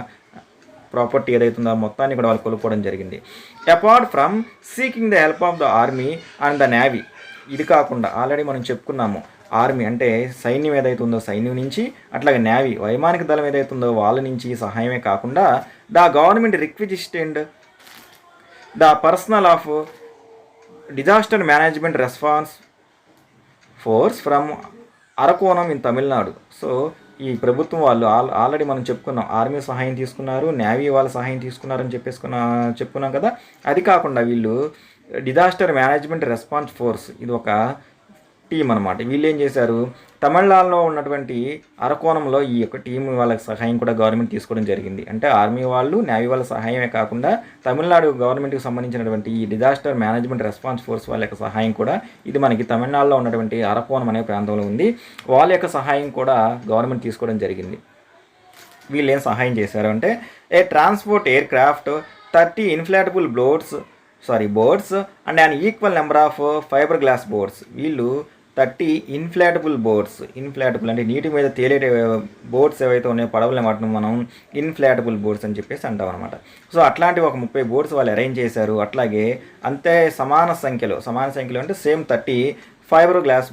ప్రాపర్టీ ఏదైతుందో ఆ మొత్తాన్ని కూడా వాళ్ళు కోల్పోవడం జరిగింది. Apart from seeking the help of the army and the navy. ఇది కాకుండా ఆల్రెడీ మనం చెప్పుకున్నాము, ఆర్మీ అంటే సైన్యం ఏదైతే ఉందో సైన్యం నుంచి, అట్లాగే నేవీ వైమానిక దళం ఏదైతే ఉందో వాళ్ళ నుంచి సహాయమే కాకుండా the government రిక్విజిస్టెండ్ the personal of disaster management response force from Arakkonam in Tamil Nadu. So ఈ ప్రభుత్వం వాళ్ళు ఆల్రెడీ మనం చెప్పుకున్నాం, ఆర్మీ సహాయం తీసుకున్నారు, నేవీ వాళ్ళ సహాయం తీసుకున్నారని చెప్పుకున్నాం కదా. అది కాకుండా వీళ్ళు డిజాస్టర్ మేనేజ్మెంట్ రెస్పాన్స్ ఫోర్స్, ఇది ఒక టీం అనమాట. వీళ్ళు ఏం చేశారు, తమిళనాడులో ఉన్నటువంటి అరకోణంలో ఈ యొక్క టీం వాళ్ళకి సహాయం కూడా గవర్నమెంట్ తీసుకోవడం జరిగింది. అంటే ఆర్మీ వాళ్ళు, నేవీ వాళ్ళ సహాయమే కాకుండా తమిళనాడు గవర్నమెంట్కి సంబంధించినటువంటి ఈ డిజాస్టర్ మేనేజ్మెంట్ రెస్పాన్స్ ఫోర్స్ వాళ్ళ యొక్క సహాయం కూడా, ఇది మనకి తమిళనాడులో ఉన్నటువంటి అరకోణం అనే ప్రాంతంలో ఉంది, వాళ్ళ యొక్క సహాయం కూడా గవర్నమెంట్ తీసుకోవడం జరిగింది. వీళ్ళు ఏం సహాయం చేశారు అంటే a transport aircraft, 30 inflatable boards and an equal number of fibreglass boards. వీళ్ళు 30 ఇన్ఫ్లాటబుల్ అంటే నీటి మీద తేలే బోట్స్ ఏవైతే ఉన్నాయో, పడవలు వాటిని మనం ఇన్ఫ్లాటబుల్ బోట్స్ అని చెప్పేసి అంటాం అనమాట. సో అట్లాంటి ఒక 30 బోట్స్ వాళ్ళు అరేంజ్ చేశారు. అట్లాగే అంతే సమాన సంఖ్యలో అంటే సేమ్ 30 ఫైబర్ గ్లాస్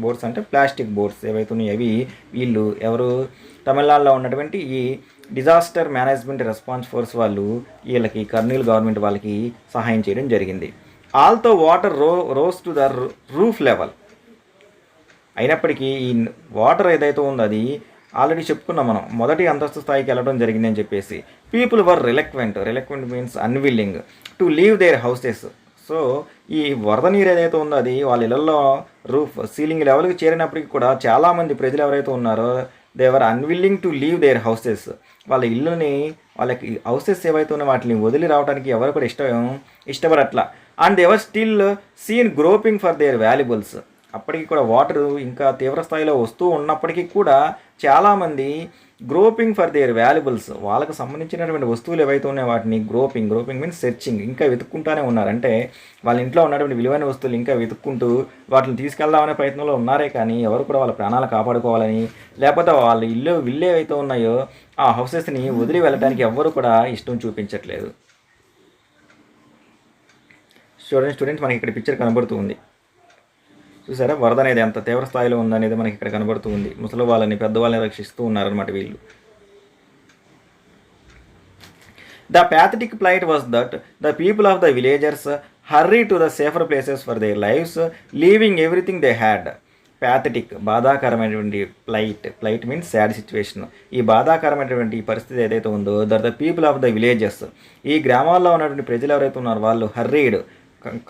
బోట్స్ అంటే ప్లాస్టిక్ బోట్స్ ఏవైతే ఉన్నాయో అవి వీళ్ళు ఎవరు, తమిళనాడులో ఉన్నటువంటి ఈ డిజాస్టర్ మేనేజ్మెంట్ రెస్పాన్స్ ఫోర్స్ వాళ్ళు వీళ్ళకి కర్నూలు గవర్నమెంట్ వాళ్ళకి సహాయం చేయడం జరిగింది. Although water rose to the roof level. అయినప్పటికీ ఈ వాటర్ ఏదైతే ఉందో అది ఆల్రెడీ చెప్పుకున్నాం మనం, మొదటి అంతస్తు స్థాయికి వెళ్ళడం జరిగింది అని చెప్పేసి. People were reluctant means unwilling to leave their houses. So ఈ వరద నీరు ఏదైతే ఉందో అది వాళ్ళ ఇళ్లలో సీలింగ్ లెవెల్కి చేరినప్పటికీ కూడా చాలామంది ప్రజలు ఎవరైతే ఉన్నారో they were unwilling to leave their houses. వాళ్ళ ఇల్లుని, వాళ్ళకి హౌసెస్ ఏవైతే ఉన్నాయో వాటిని వదిలి రావడానికి ఎవరు కూడా ఇష్టపడట్లా. And they were still seen groping for their valuables. అప్పటికి కూడా వాటర్ ఇంకా తీవ్ర స్థాయిలో వస్తూ ఉన్నప్పటికీ కూడా చాలామంది గ్రోపింగ్ ఫర్ దేర్ వాల్యుబుల్స్, వాళ్ళకు సంబంధించినటువంటి వస్తువులు ఏవైతే ఉన్నాయో వాటిని గ్రోపింగ్ మీన్స్ సెర్చింగ్, ఇంకా వెతుక్కుంటూనే ఉన్నారు. అంటే వాళ్ళ ఇంట్లో ఉన్నటువంటి విలువైన వస్తువులు ఇంకా వెతుక్కుంటూ వాటిని తీసుకెళ్దామనే ప్రయత్నంలో ఉన్నారే కానీ ఎవరు కూడా వాళ్ళ ప్రాణాలు కాపాడుకోవాలని, లేకపోతే వాళ్ళ ఇల్లు ఏవైతే ఉన్నాయో ఆ హౌసెస్ని వదిలి వెళ్ళడానికి ఎవ్వరు కూడా ఇష్టం చూపించట్లేదు. స్టూడెంట్స్ మనకి ఇక్కడ పిక్చర్ కనబడుతూ ఉంది, చూసారా వరద అనేది ఎంత తీవ్ర స్థాయిలో ఉందనేది మనకి ఇక్కడ కనబడుతూ ఉంది. ముసలి వాళ్ళని, పెద్దవాళ్ళని రక్షిస్తూ ఉన్నారనమాట వీళ్ళు. The pathetic plight was that the people of the villagers hurry to the safer places for their lifes leaving everything they had. Pathetic, బాధాకరమైనటువంటి ప్లైట్ మీన్స్ సాడ్ సిచ్యువేషన్. ఈ బాధాకరమైనటువంటి పరిస్థితి ఏదైతే ఉందో that the people of the villages, ఈ గ్రామాల్లో ఉన్నటువంటి ప్రజలు ఎవరైతే ఉన్నారో వాళ్ళు హర్రీడ్,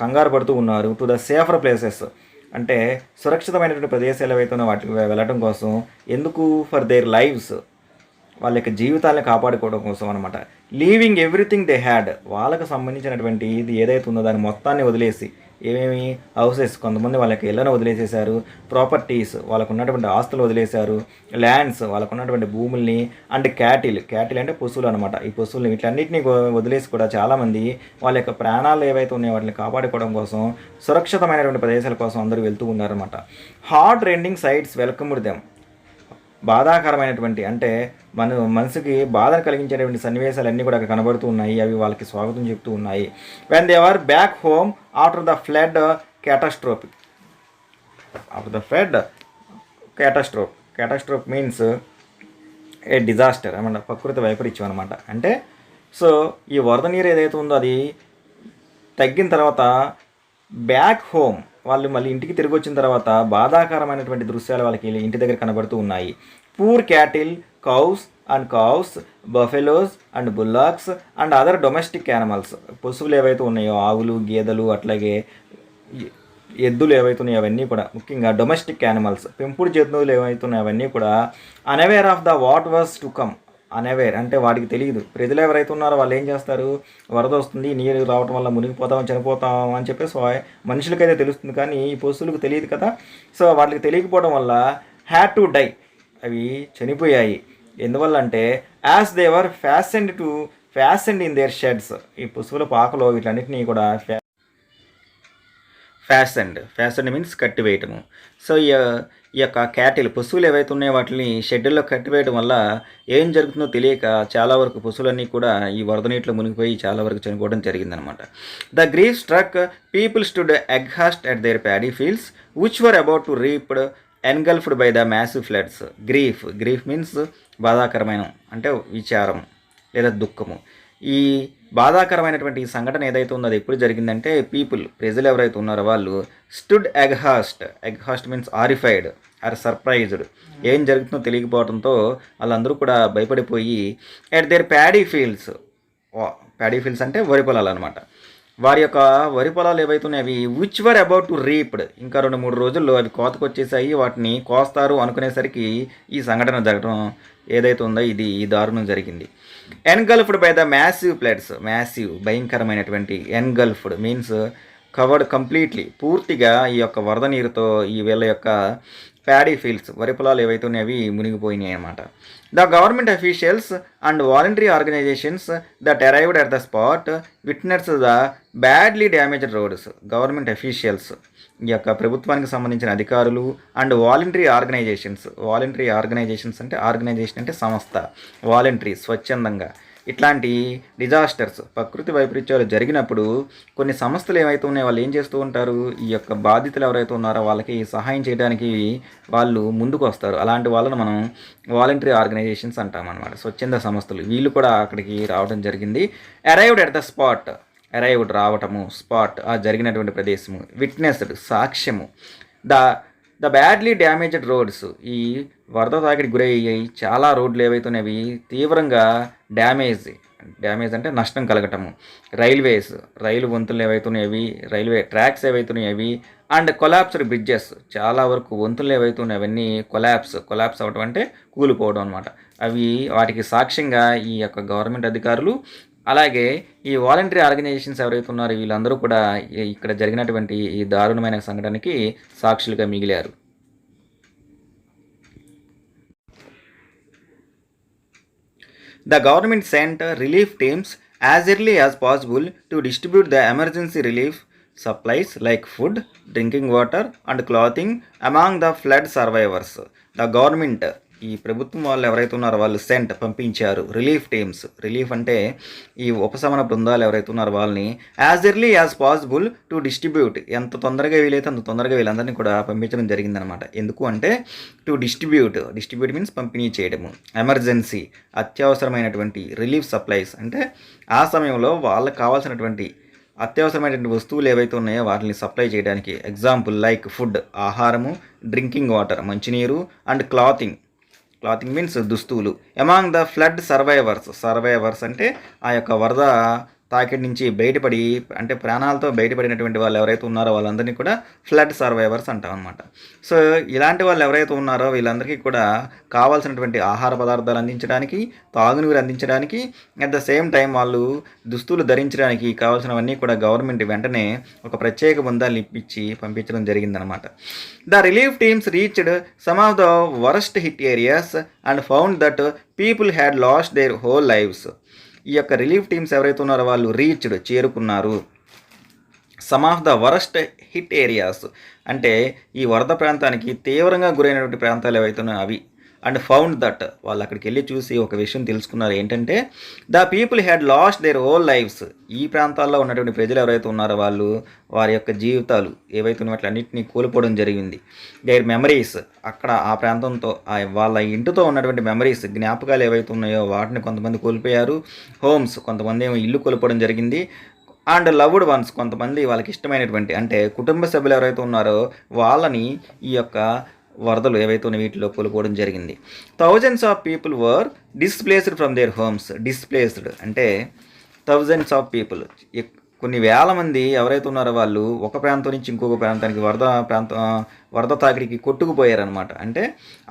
కంగారు పడుతూ ఉన్నారు. టు ద సేఫర్ ప్లేసెస్ అంటే సురక్షితమైనటువంటి ప్రదేశాలు ఏవైతే ఉన్నాయో వాటికి వెళ్ళడం కోసం. ఎందుకు? ఫర్ దేర్ లైవ్స్, వాళ్ళ యొక్క జీవితాలను కాపాడుకోవడం కోసం అనమాట. లీవింగ్ ఎవ్రీథింగ్ దే హ్యాడ్, వాళ్ళకు సంబంధించినటువంటి ఇది ఏదైతే ఉందో దాన్ని మొత్తాన్ని వదిలేసి, ఏమేమి హౌసెస్, కొంతమంది వాళ్ళ యొక్క ఇళ్లను వదిలేసేశారు, ప్రాపర్టీస్ వాళ్ళకు ఉన్నటువంటి ఆస్తులు వదిలేశారు, ల్యాండ్స్ వాళ్ళకు ఉన్నటువంటి భూముల్ని, అండ్ క్యాటిల్ అంటే పశువులు అనమాట. ఈ పశువుల్ని వీటన్నిటిని వదిలేసి కూడా చాలామంది వాళ్ళ యొక్క ప్రాణాలు ఏవైతే ఉన్నాయో వాటిని కాపాడుకోవడం కోసం సురక్షితమైనటువంటి ప్రదేశాల కోసం అందరూ వెళ్తూ ఉన్నారనమాట. హార్ట్ రెండింగ్ సైట్స్ వెల్కమ్డ్ దెమ్, బాధాకరమైనటువంటి అంటే మనసుకి బాధను కలిగించేటువంటి సన్నివేశాలన్నీ కూడా అక్కడ కనబడుతూ ఉన్నాయి, అవి వాళ్ళకి స్వాగతం చెప్తూ ఉన్నాయి. When they are back home after the flood catastrophe means a disaster అనమాట, ప్రకృతి వైపరీత్యం అనమాట. అంటే సో ఈ వరద నీరు ఏదైతే ఉందో అది తగ్గిన తర్వాత బ్యాక్ హోమ్, వాళ్ళు మళ్ళీ ఇంటికి తిరిగి వచ్చిన తర్వాత బాధాకరమైనటువంటి దృశ్యాలు వాళ్ళకి ఇంటి దగ్గర కనబడుతూ ఉన్నాయి. Poor cattle, cows, buffaloes and bullocks and other domestic animals, పశువులు ఏవైతే ఉన్నాయో ఆవులు, గేదెలు, అట్లాగే ఎద్దులు ఏవైతున్నాయి అవన్నీ కూడా, ముఖ్యంగా డొమెస్టిక్ యానిమల్స్, పెంపుడు జంతువులు ఏవైతున్నాయి అవన్నీ కూడా unaware of the what was to come. Unaware అంటే వాటికి తెలియదు. ప్రజలు ఎవరైతే ఉన్నారో వాళ్ళు ఏం చేస్తారు, వరద వస్తుంది, నీరు రావడం వల్ల మునిగిపోతాం, చనిపోతాం అని చెప్పేసి మనుషులకైతే తెలుస్తుంది, కానీ ఈ పశువులకు తెలియదు కదా. సో వాటికి తెలియకపోవడం వల్ల హ్యాడ్ టు డై, అవి చనిపోయాయి. ఎందువల్ల అంటే as they were fastened in their sheds, ఈ పశువుల పాకలో వీటన్నిటినీ కూడా ఫ్యాసెండ్ మీన్స్ కట్టివేయటము. సో ఈ యొక్క క్యాటిల్, పశువులు ఏవైతే ఉన్నాయో వాటిని షెడ్యూల్లో కట్టివేయడం వల్ల ఏం జరుగుతుందో తెలియక చాలా వరకు పశువులన్నీ కూడా ఈ వరద నీటిలో మునిగిపోయి చాలా వరకు చనిపోవడం జరిగిందనమాట. The grief struck people stood aghast at their paddy fields which were about to reaped engulfed by the massive floods. Grief means బాధాకరమైన, అంటే విచారం లేదా దుఃఖము. ఈ బాధాకరమైనటువంటి ఈ సంఘటన ఏదైతే ఉందో అది ఎప్పుడు జరిగిందంటే ప్రజలు ఎవరైతే ఉన్నారో వాళ్ళు స్టుడ్ ఎగ్హాస్ట్ మీన్స్ ఆరిఫైడ్ ఆర్ సర్ప్రైజ్డ్, ఏం జరుగుతుందో తెలియకపోవడంతో వాళ్ళందరూ కూడా భయపడిపోయి ఎట్ దేర్ ప్యాడీ ఫీల్డ్స్ అంటే వరి పొలాలు అనమాట. వారి యొక్క వరి పొలాలు ఏవైతే ఉన్నాయి అవి విచ్ వర్ అబౌట్ టు రీప్డ్, ఇంకా 2-3 రోజుల్లో అవి కోతకు వచ్చేసాయి, వాటిని కోస్తారు అనుకునేసరికి ఈ సంఘటన జరగడం ఏదైతే ఉందో ఇది ఈ దారుణం జరిగింది. Engulfed by the massive floods, భయంకరమైనటువంటి, ఎన్గల్ఫ్డ్ మీన్స్ కవర్డ్ కంప్లీట్లీ, పూర్తిగా ఈ యొక్క వరద నీరుతో ఈ వీళ్ళ యొక్క ప్యాడీ ఫీల్డ్స్, వరి పొలాలు ఏవైతే ఉన్నాయో అవి మునిగిపోయినాయి అన్నమాట. The government officials and voluntary organisations that arrived at the spot witness the badly damaged roads. Government officials, ఈ యొక్క ప్రభుత్వానికి సంబంధించిన అధికారులు, అండ్ వాలంటరీ ఆర్గనైజేషన్స్ అంటే ఆర్గనైజేషన్ అంటే సంస్థ, వాలంటరీ స్వచ్ఛందంగా, ఇట్లాంటి డిజాస్టర్స్, ప్రకృతి వైపరీత్యాలు జరిగినప్పుడు కొన్ని సంస్థలు ఏవైతే ఉన్నాయో వాళ్ళు ఏం చేస్తూ ఉంటారు, ఈ యొక్క బాధితులు ఎవరైతే ఉన్నారో వాళ్ళకి సహాయం చేయడానికి వాళ్ళు ముందుకు వస్తారు. అలాంటి వాళ్ళను మనం వాలంటరీ ఆర్గనైజేషన్స్ అంటాం అన్నమాట, స్వచ్ఛంద సంస్థలు. వీళ్ళు కూడా అక్కడికి రావడం జరిగింది. అరైవ్డ్ అట్ ద స్పాట్, రావటము, స్పాట్ ఆ జరిగినటువంటి ప్రదేశము, విట్నెస్డ్ సాక్ష్యము, ద బ్యాడ్లీ డ్యామేజ్డ్ రోడ్స్, ఈ వరద తాకిడి గురయ్యాయి చాలా రోడ్లు ఏవైతున్నాయి తీవ్రంగా డ్యామేజ్ అంటే నష్టం కలగటము. రైలు వంతులు ఏవైతున్నాయి, రైల్వే ట్రాక్స్ ఏవైతున్నాయి, అండ్ కొలాప్స్డ్ బ్రిడ్జెస్, చాలా వరకు వంతులు ఏవైతున్నాయి అవన్నీ కొలాప్స్ అవ్వటం అంటే కూలిపోవడం అనమాట. వాటికి సాక్ష్యంగా ఈ యొక్క గవర్నమెంట్ అధికారులు, అలాగే ఈ వాలంటరీ ఆర్గనైజేషన్స్ ఎవరైతే ఉన్నారో వీళ్ళందరూ కూడా ఇక్కడ జరిగినటువంటి ఈ దారుణమైన సంఘటనకి సాక్షులుగా మిగిలారు. The government sent relief teams as early as possible to distribute the emergency relief supplies like food, drinking water and clothing among the flood survivors. The government, ఈ ప్రభుత్వం వాళ్ళు ఎవరైతే ఉన్నారో వాళ్ళు పంపించారు రిలీఫ్ టీమ్స్. రిలీఫ్ అంటే ఈ ఉపశమన బృందాలు ఎవరైతే ఉన్నారో వాళ్ళని as early as possible to distribute, ఎంత తొందరగా వీలైతే అంత తొందరగా వీళ్ళందరినీ కూడా పంపించడం జరిగిందనమాట. ఎందుకు అంటే టు డిస్ట్రిబ్యూట్ మీన్స్ పంపిణీ చేయడము, ఎమర్జెన్సీ అత్యవసరమైనటువంటి, రిలీఫ్ సప్లైస్ అంటే ఆ సమయంలో వాళ్ళకి కావాల్సినటువంటి అత్యవసరమైనటువంటి వస్తువులు ఏవైతే ఉన్నాయో వాటిని సప్లై చేయడానికి. ఎగ్జాంపుల్ లైక్ ఫుడ్ ఆహారము, డ్రింకింగ్ వాటర్ మంచినీరు, అండ్ క్లాతింగ్ మీన్స్ దుస్తువులు. అమాంగ్ ద ఫ్లడ్ సర్వైవర్స్ అంటే ఆ యొక్క వరద తాకిడి నుంచి బయటపడి, అంటే ప్రాణాలతో బయటపడినటువంటి వాళ్ళు ఎవరైతే ఉన్నారో వాళ్ళందరినీ కూడా ఫ్లడ్ సర్వైవర్స్ అంటాం అనమాట. సో ఇలాంటి వాళ్ళు ఎవరైతే ఉన్నారో వీళ్ళందరికీ కూడా కావాల్సినటువంటి ఆహార పదార్థాలు అందించడానికి, తాగునీరు అందించడానికి, అట్ ద సేమ్ టైం వాళ్ళు దుస్తులు ధరించడానికి కావాల్సినవన్నీ కూడా గవర్నమెంట్ వెంటనే ఒక ప్రత్యేక బృందాలు ఇప్పించి పంపించడం జరిగిందనమాట. The relief teams reached some of the worst hit areas and found that people had lost their whole lives. ఈ యొక్క రిలీఫ్ టీమ్స్ ఎవరైతే ఉన్నారో వాళ్ళు చేరుకున్నారు some of the worst hit areas, అంటే ఈ వరద ప్రాంతానికి తీవ్రంగా గురైనటువంటి ప్రాంతాలు ఏవైతే ఉన్నాయో అవి. అండ్ ఫౌండ్ దట్, వాళ్ళు అక్కడికి వెళ్ళి చూసి ఒక విషయం తెలుసుకున్నారు, ఏంటంటే the people had lost their whole lives. ఈ ప్రాంతాల్లో ఉన్నటువంటి ప్రజలు ఎవరైతే ఉన్నారో వాళ్ళు వారి యొక్క జీవితాలు ఏవైతే ఉన్నాయో అన్నింటినీ కోల్పోవడం జరిగింది. దేర్ మెమరీస్, అక్కడ ఆ ప్రాంతంతో వాళ్ళ ఇంటితో ఉన్నటువంటి మెమరీస్, జ్ఞాపకాలు ఏవైతే ఉన్నాయో వాటిని కొంతమంది కోల్పోయారు. హోమ్స్, కొంతమంది ఏమో ఇల్లు కోల్పోవడం జరిగింది. అండ్ లవ్డ్ వన్స్, కొంతమంది వాళ్ళకి ఇష్టమైనటువంటి, అంటే కుటుంబ సభ్యులు ఎవరైతే ఉన్నారో వాళ్ళని ఈ యొక్క వరదలు ఏవైతే ఉన్న వీటిలో కోల్పోవడం జరిగింది. Thousands of people were displaced from there homes. Displaced అంటే థౌజండ్స్ ఆఫ్ పీపుల్, కొన్ని వేల మంది ఎవరైతే ఉన్నారో వాళ్ళు ఒక ప్రాంతం నుంచి ఇంకొక ప్రాంతానికి వరద తాకిడికి కొట్టుకుపోయారనమాట. అంటే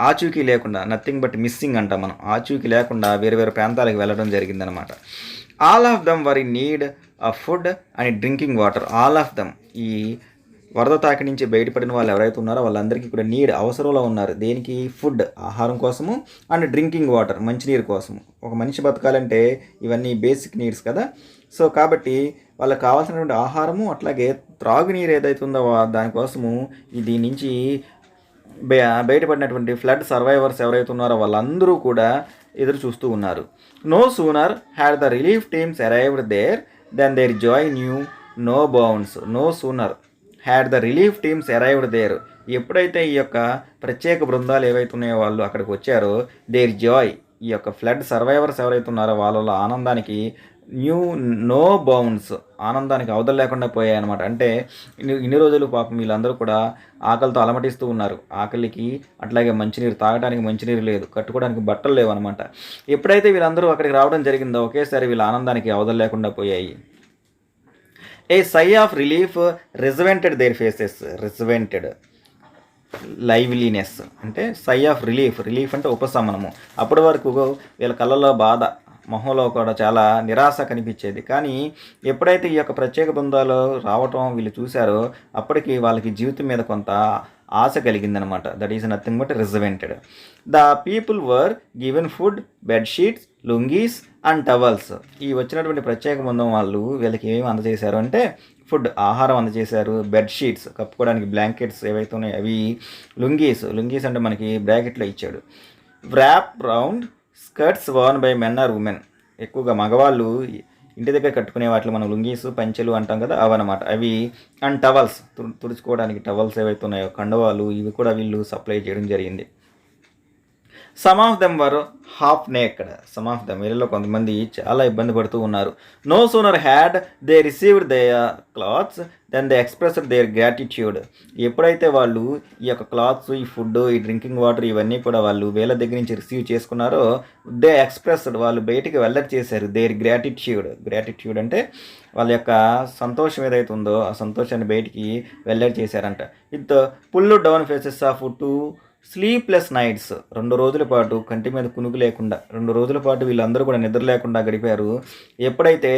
ఆచూకీ లేకుండా, నథింగ్ బట్ మిస్సింగ్ అంటాం మనం, ఆచూకీ లేకుండా వేరే వేరే ప్రాంతాలకు వెళ్ళడం జరిగిందనమాట. All of them were in need food and drinking water. All of them, ఈ వరద తాకి నుంచి బయటపడిన వాళ్ళు ఎవరైతే ఉన్నారో వాళ్ళందరికీ కూడా నీడ్, అవసరంలో ఉన్నారు. దేనికి? ఫుడ్, ఆహారం కోసము, అండ్ డ్రింకింగ్ వాటర్, మంచినీరు కోసము. ఒక మనిషి బతకాలంటే ఇవన్నీ బేసిక్ నీడ్స్ కదా. సో కాబట్టి వాళ్ళకి కావాల్సినటువంటి ఆహారము, అట్లాగే త్రాగునీరు ఏదైతే ఉందో దానికోసము దీని నుంచి బయటపడినటువంటి ఫ్లడ్ సర్వైవర్స్ ఎవరైతే ఉన్నారో వాళ్ళందరూ కూడా ఎదురు చూస్తూ ఉన్నారు. No sooner had the relief teams arrived there then their joy knew no bounds. No sooner had the relief teams arrived there. ఎప్పుడైతే ఈ యొక్క ప్రత్యేక బృందాలు ఏవైతే ఉన్నాయో వాళ్ళు అక్కడికి వచ్చారో, దేర్ జాయ్, ఈ యొక్క ఫ్లడ్ సర్వైవర్స్ ఎవరైతే ఉన్నారో వాళ్ళ ఆనందానికి నో బౌండ్స్, ఆనందానికి అవధులు లేకుండా పోయాయన్నమాట. అంటే ఇన్ని రోజులు పాపం వీళ్ళందరూ కూడా ఆకలితో అలమటిస్తూ ఉన్నారు. ఆకలికి, అట్లాగే మంచినీరు తాగడానికి మంచినీరు లేదు, కట్టుకోవడానికి బట్టలు లేవు అనమాట. ఎప్పుడైతే వీళ్ళందరూ అక్కడికి రావడం జరిగిందో ఒకేసారి వీళ్ళ ఆనందానికి అవధులు లేకుండా పోయాయి. A sigh of relief rejuvenated their faces. Rejuvenated, liveliness అంటే సై ఆఫ్ రిలీఫ్. రిలీఫ్ అంటే ఉపశమనము. అప్పటి వరకు వీళ్ళ కళ్ళలో బాధ, మొహంలో కూడా చాలా నిరాశ కనిపించేది. కానీ ఎప్పుడైతే ఈ యొక్క ప్రత్యేక బృందాలు రావటం వీళ్ళు చూశారో అప్పటికి వాళ్ళకి జీవితం మీద కొంత ఆశ కలిగిందనమాట. That is nothing but rejuvenated. The people were given food, bedsheets, lungis and towels. ఈ వచ్చినటువంటి ప్రత్యేక బృందం వాళ్ళు వీళ్ళకి ఏమేమి అందజేశారు అంటే ఫుడ్, ఆహారం అందజేశారు, బెడ్షీట్స్, కప్పుకోవడానికి బ్లాంకెట్స్ ఏవైతే ఉన్నాయో అవి, లుంగీస్ అంటే మనకి బ్రాకెట్లో ఇచ్చాడు, wrap round skirts worn by men or women. ఎక్కువగా మగవాళ్ళు ఇంటి దగ్గర కట్టుకునే వాటిలో మనం లుంగీస్, పంచెలు అంటాం కదా, అవన్నమాట అవి. అండ్ టవల్స్, తుడుచుకోవడానికి టవల్స్ ఏవైతే ఉన్నాయో, కండవాలు, ఇవి కూడా వీళ్ళు సప్లై చేయడం జరిగింది. Some of them were half naked. Some of them, వీళ్ళలో కొంతమంది చాలా ఇబ్బంది పడుతూ ఉన్నారు. No sooner had they received their clothes then they expressed their gratitude. ఎప్పుడైతే వాళ్ళు ఈ యొక్క క్లాత్స్, ఈ ఫుడ్, ఈ డ్రింకింగ్ వాటర్ ఇవన్నీ కూడా వాళ్ళు వీళ్ళ దగ్గర నుంచి రిసీవ్ చేసుకున్నారో, దే ఎక్స్ప్రెస్డ్, వాళ్ళు బయటికి వెల్లడి చేశారు దేర్ గ్రాటిట్యూడ్. గ్రాటిట్యూడ్ అంటే వాళ్ళ యొక్క సంతోషం ఏదైతే ఉందో ఆ సంతోషాన్ని బయటికి వెల్లడి చేశారంట. With pull down faces of 2 sleepless nights. 2 రోజుల పాటు కంటి మీద కునుకు లేకుండా, 2 రోజుల పాటు వీళ్ళందరూ కూడా నిద్ర లేకుండా గడిపారు. ఎప్పుడైతే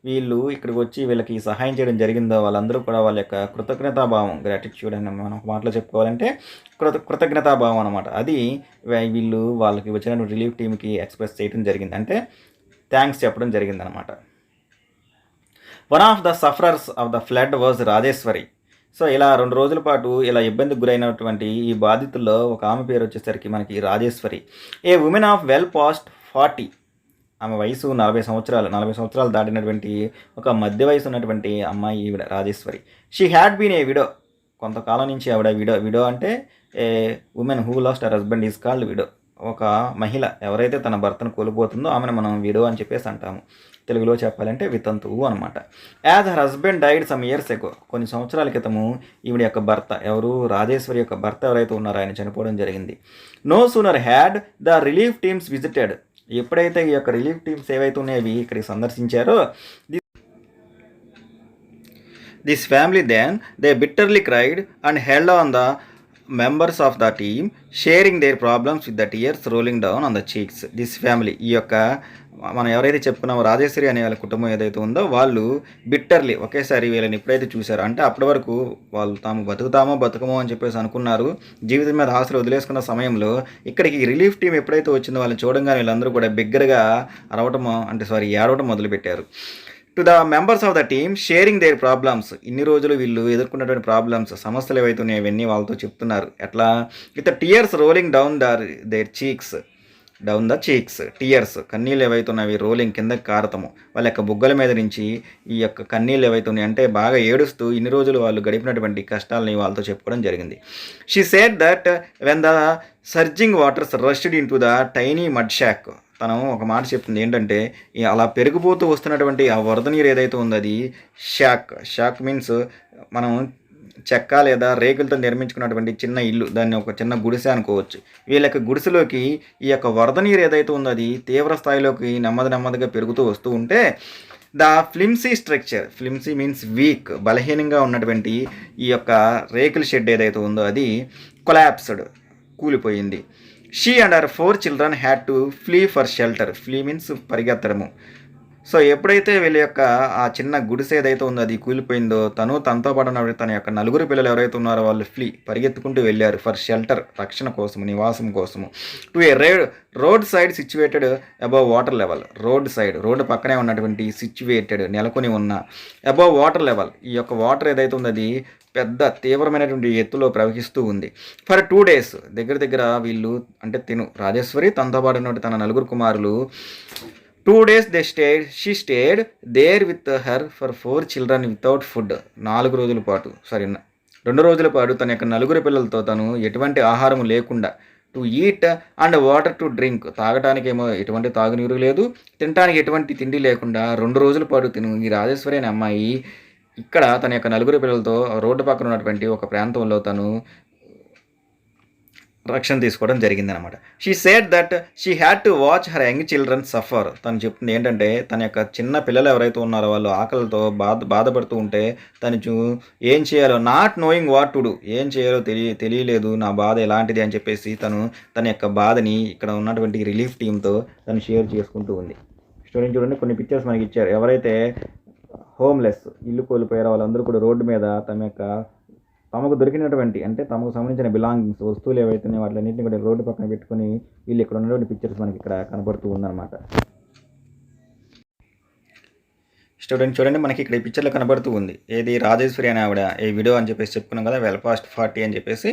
వీళ్ళు ఇక్కడికి వచ్చి వీళ్ళకి సహాయం చేయడం జరిగిందో వాళ్ళందరూ కూడా వాళ్ళ యొక్క కృతజ్ఞతాభావం, గ్రాటిట్యూడ్ అని మనం ఒక మాటలో చెప్పుకోవాలంటే కృతజ్ఞతాభావం అనమాట, అది వీళ్ళు వాళ్ళకి వచ్చిన రిలీఫ్ టీమ్కి ఎక్స్ప్రెస్ చేయడం జరిగింది. అంటే థ్యాంక్స్ చెప్పడం జరిగిందనమాట. One of the sufferers of the flood was Rajeshwari. So ఇలా 2 రోజుల పాటు ఇలా ఇబ్బందికి గురైనటువంటి ఈ బాధితుల్లో ఒక ఆమె పేరు వచ్చేసరికి మనకి రాజేశ్వరి. ఏ ఉమెన్ ఆఫ్ వెల్ పాస్ట్ 40. ఆమె వయసు 40 సంవత్సరాలు దాటినటువంటి ఒక మధ్య వయసు ఉన్నటువంటి అమ్మాయి ఈవిడ Rajeshwari. She had been a widow. కొంతకాలం నుంచి ఆవిడ విడో అంటే a woman who lost her husband is called widow. ఒక మహిళ ఎవరైతే తన భర్తను కోల్పోతుందో ఆమెను మనం విడో అని చెప్పేసి అంటాము. తెలుగులో చెప్పాలంటే వితంతువు అనమాట. As her husband died some years ago. కొన్ని సంవత్సరాల క్రితము ఈవిడ యొక్క భర్త, ఎవరు? రాజేశ్వరి యొక్క భర్త ఎవరైతే ఉన్నారో ఆయన చనిపోవడం జరిగింది. No sooner had the relief teams visited. ఎప్పుడైతే ఈ యొక్క రిలీఫ్ టీమ్స్ ఏవైతే ఉన్నాయో ఇక్కడికి సందర్శించారో, this family then they bitterly cried and held on the members of the team sharing their problems with the tears rolling down on the cheeks. This family, ఈ యొక్క మనం ఎవరైతే చెప్పుకున్నామో రాజేశ్వరి అనే వాళ్ళ కుటుంబం ఏదైతే ఉందో వాళ్ళు బిట్టర్లీ ఒకేసారి వీళ్ళని ఎప్పుడైతే చూశారో, అంటే అప్పటి వరకు వాళ్ళు తాము బతుకమో అని చెప్పేసి అనుకున్నారు, జీవితం మీద ఆశలు వదిలేసుకున్న సమయంలో ఇక్కడికి రిలీఫ్ టీం ఎప్పుడైతే వచ్చిందో వాళ్ళని చూడంగానే వీళ్ళందరూ కూడా బిగ్గరగా ఏడవటం మొదలుపెట్టారు. To the members of the team sharing their problems. ఇన్ని రోజులు వీళ్ళు ఎదుర్కొన్నటువంటి ప్రాబ్లమ్స్, సమస్యలు ఏవైతే ఉన్నాయో అవన్నీ వాళ్ళతో చెప్తున్నారు. ఎట్లా? With tears rolling down their cheeks. Down the cheeks, tears, కన్నీళ్ళు ఏవైతే ఉన్నవి రోలింగ్ కిందకి కారతము, వాళ్ళ యొక్క బుగ్గల మీద నుంచి ఈ యొక్క కన్నీళ్ళు ఏవైతే ఉన్నాయి అంటే బాగా ఏడుస్తూ ఇన్ని రోజులు వాళ్ళు గడిపినటువంటి కష్టాలని వాళ్ళతో చెప్పుకోవడం జరిగింది. She said that when the surging waters rushed in to the tiny mud shock. తను ఒక మాట చెప్తుంది ఏంటంటే, అలా పెరిగిపోతూ వస్తున్నటువంటి ఆ వరద నీరు ఏదైతే ఉందో అది షాక్ మీన్స్ మనం చెక్క లేదా రేకులతో నిర్మించుకున్నటువంటి చిన్న ఇల్లు, దాన్ని ఒక చిన్న గుడిసె అనుకోవచ్చు. వీళ్ళకి గుడిసెలోకి ఈ యొక్క వరద నీరు ఏదైతే ఉందో అది తీవ్ర స్థాయిలోకి నెమ్మదిగా పెరుగుతూ వస్తూ ఉంటే the flimsy structure, flimsy means week, బలహీనంగా ఉన్నటువంటి ఈ యొక్క రేకుల షెడ్ ఏదైతే ఉందో అది కొలాప్స్డ్, కూలిపోయింది. She and her 4 children had to flee for shelter. Flee means పరిగెత్తడము. సో ఎప్పుడైతే వీళ్ళ యొక్క ఆ చిన్న గుడిసె ఏదైతే ఉందో అది కూలిపోయిందో, తనతో పాటు ఉన్న తన యొక్క నలుగురు పిల్లలు ఎవరైతే ఉన్నారో వాళ్ళు పరిగెత్తుకుంటూ వెళ్ళారు ఫర్ షెల్టర్, రక్షణ కోసము, నివాసం కోసము. To A road side situated above water level. Road పక్కనే ఉన్నటువంటి సిచ్యువేటెడ్, నెలకొని ఉన్న, అబౌవ్ వాటర్ లెవెల్, ఈ యొక్క వాటర్ ఏదైతే ఉందో అది పెద్ద తీవ్రమైనటువంటి ఎత్తులో ప్రవహిస్తూ ఉంది. ఫర్ 2 days, దగ్గర వీళ్ళు అంటే రాజేశ్వరి తనతో పాటు ఉన్నటువంటి తన నలుగురు కుమారులు 2 days she stayed there with her for 4 children without food. 2 రోజుల పాటు తన యొక్క నలుగురు పిల్లలతో తను ఎటువంటి ఆహారం లేకుండా, to eat and water to drink, తాగటానికేమో ఎటువంటి తాగునీరు లేదు, తినడానికి ఎటువంటి తిండి లేకుండా 2 రోజుల పాటు ఈ రాజేశ్వరి అనే అమ్మాయి ఇక్కడ తన యొక్క నలుగురు పిల్లలతో రోడ్డు పక్కన ఉన్నటువంటి ఒక ప్రాంతంలో తను రక్షణ తీసుకోవడం జరిగిందనమాట. She said that she had to watch her young children suffer. తను చెప్తుంది ఏంటంటే తన యొక్క చిన్న పిల్లలు ఎవరైతే ఉన్నారో వాళ్ళు ఆకలితో బాధపడుతూ ఉంటే తను ఏం చేయాలో, not knowing what to do, ఏం చేయాలో తెలియలేదు, నా బాధ ఎలాంటిది అని చెప్పేసి తన యొక్క బాధని ఇక్కడ ఉన్నటువంటి రిలీఫ్ టీంతో తను షేర్ చేసుకుంటూ ఉంది. స్టూడెంట్ చూడండి, కొన్ని పిక్చర్స్ మనకి ఇచ్చారు. ఎవరైతే హోమ్లెస్, ఇల్లు కోల్పోయారో వాళ్ళందరూ కూడా రోడ్డు మీద తమకు దొరికినటువంటి అంటే తమకు సంబంధించిన బిలాంగింగ్స్, వస్తువులు ఏవైతే ఉన్నాయో వాటిలన్నింటినీ కూడా రోడ్డు పక్కన పెట్టుకుని వీళ్ళు ఇక్కడ ఉన్నటువంటి పిక్చర్స్ మనకి ఇక్కడ కనబడుతూ ఉందన్నమాట. స్టూడెంట్ చూడండి, మనకి ఇక్కడ ఈ పిక్చర్లో కనబడుతూ ఉంది. ఏది రాజేశ్వరి అనే ఆవిడ ఈ వీడియో అని చెప్పేసి చెప్పుకున్నాం కదా, వెల్ పాస్ట్ 40 అని చెప్పేసి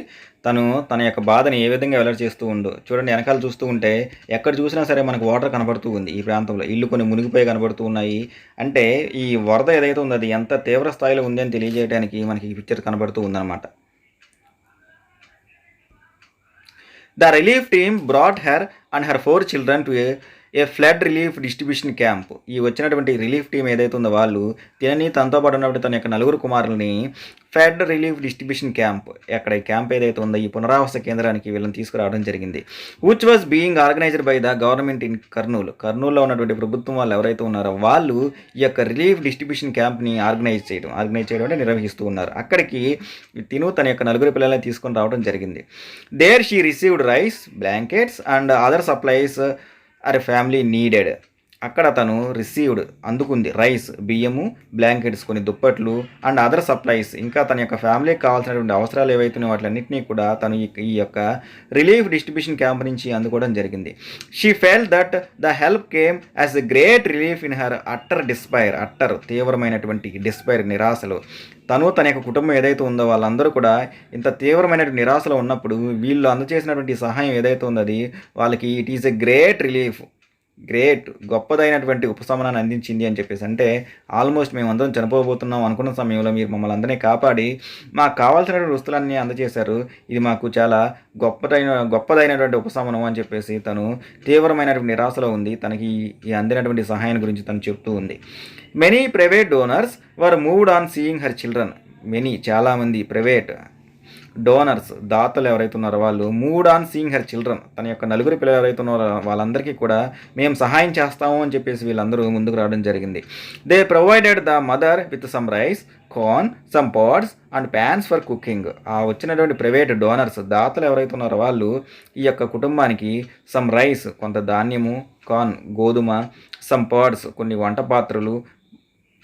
తన యొక్క బాధని ఏ విధంగా వెల్లడి చేస్తూ ఉందో చూడండి. వెనకాల చూస్తూ ఉంటే ఎక్కడ చూసినా సరే మనకు వాటర్ కనబడుతూ ఉంది. ఈ ప్రాంతంలో ఇల్లు కొన్ని మునిగిపోయి కనబడుతూ ఉన్నాయి. అంటే ఈ వరద ఏదైతే ఉందో అది ఎంత తీవ్ర స్థాయిలో ఉంది అని తెలియజేయడానికి మనకి ఈ పిక్చర్ కనబడుతూ ఉందన్నమాట. The relief team brought her and her 4 children to A flood relief distribution camp. ఈ వచ్చినటువంటి రిలీఫ్ టీం ఏదైతే ఉందో వాళ్ళు తనతో పాటు ఉన్నటువంటి తన యొక్క నలుగురు కుమారులని ఫ్లడ్ రిలీఫ్ డిస్ట్రిబ్యూషన్ క్యాంప్, ఎక్కడ ఈ క్యాంప్ ఏదైతే ఉందో ఈ పునరావాస కేంద్రానికి వీళ్ళని తీసుకురావడం జరిగింది. Which was being organised by the government in కర్నూలులో ఉన్నటువంటి ప్రభుత్వం వాళ్ళు ఎవరైతే ఉన్నారో వాళ్ళు ఈ యొక్క రిలీఫ్ డిస్ట్రిబ్యూషన్ క్యాంప్ని ఆర్గనైజ్ చేయడం అంటే నిర్వహిస్తూ ఉన్నారు. అక్కడికి తన యొక్క నలుగురు పిల్లల్ని తీసుకొని రావడం జరిగింది. There she received rice, blankets and other supplies family needed. అక్కడ తను అందుకుంది రైస్, బియ్యము, బ్లాంకెట్స్, కొన్ని దుప్పట్లు అండ్ అదర్ సప్లైస్, ఇంకా తన యొక్క ఫ్యామిలీకి కావాల్సినటువంటి అవసరాలు ఏవైతున్నాయో వాటిలన్నింటినీ కూడా తను ఈ యొక్క రిలీఫ్ డిస్ట్రిబ్యూషన్ క్యాంప్ నుంచి అందుకోవడం జరిగింది. She felt that the help came as a great relief in her తీవ్రమైనటువంటి డిస్పైర్, నిరాశలో. తన యొక్క కుటుంబం ఏదైతే ఉందో వాళ్ళందరూ కూడా ఇంత తీవ్రమైనటువంటి నిరాశలో ఉన్నప్పుడు వీళ్ళు అందచేసినటువంటి సహాయం ఏదైతే ఉందో అది వాళ్ళకి it is a great relief, గొప్పదైనటువంటి ఉపశమనాన్ని అందించింది అని చెప్పేసి. అంటే ఆల్మోస్ట్ మేము అందరం చనిపోబోతున్నాం అనుకున్న సమయంలో మీరు మమ్మల్ని అందరినీ కాపాడి మాకు కావాల్సినటువంటి వస్తువులన్నీ అందజేశారు, ఇది మాకు చాలా గొప్పదైనటువంటి ఉపశమనం అని చెప్పేసి తను తీవ్రమైనటువంటి నిరాశలో ఉంది. తనకి ఈ అందినటువంటి సహాయం గురించి తను చెప్తూ ఉంది. Many private donors were moved on seeing her children. చాలామంది ప్రైవేట్ డోనర్స్, దాతలు ఎవరైతే ఉన్నారో వాళ్ళు moved on seeing her children, తన యొక్క నలుగురు పిల్లలు ఎవరైతే ఉన్నారో వాళ్ళందరికీ కూడా మేము సహాయం చేస్తాము అని చెప్పేసి వీళ్ళందరూ ముందుకు రావడం జరిగింది. They provided the mother with some rice, corn, some pots and pans for cooking. ఆ వచ్చినటువంటి ప్రైవేట్ డోనర్స్, దాతలు ఎవరైతే ఉన్నారో వాళ్ళు ఈ యొక్క కుటుంబానికి సమ్ రైస్, కొంత ధాన్యము, కార్న్, గోధుమ, సమ్ పాట్స్, కొన్ని వంట పాత్రలు,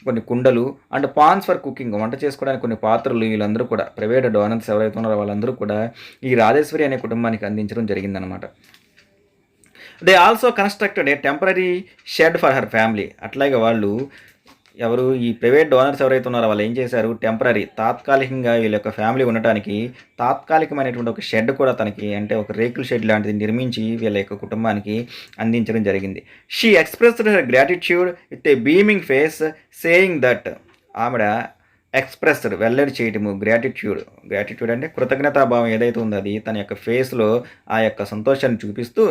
కొన్ని కుండలు అండ్ పాన్స్ ఫర్ కుకింగ్, వంట చేసుకోవడానికి కొన్ని పాత్రలు, వీళ్ళందరూ కూడా ప్రైవేట్ డోనర్స్ ఎవరైతే ఉన్నారో వాళ్ళందరూ కూడా ఈ రాజేశ్వరి అనే కుటుంబానికి అందించడం జరిగిందనమాట. They also constructed a temporary shed for her family. అట్లాగే వాళ్ళు ఈ ప్రైవేట్ డోనర్స్ ఎవరైతే ఉన్నారో వాళ్ళు ఏం చేశారు, తాత్కాలికంగా వీళ్ళ యొక్క ఫ్యామిలీ ఉండటానికి తాత్కాలికమైనటువంటి ఒక షెడ్ కూడా తనకి, అంటే ఒక రేకుల షెడ్ లాంటిది నిర్మించి వీళ్ళ యొక్క కుటుంబానికి అందించడం జరిగింది. She expressed her gratitude with a beaming face saying that. ఆవిడ ఎక్స్‌ప్రెస్డ్ వెల్లడి చేయటము గ్రాటిట్యూడ్. గ్రాటిట్యూడ్ అంటే కృతజ్ఞతాభావం ఏదైతే ఉందో అది తన యొక్క ఫేస్‌లో ఆ యొక్క సంతోషాన్ని చూపిస్తూ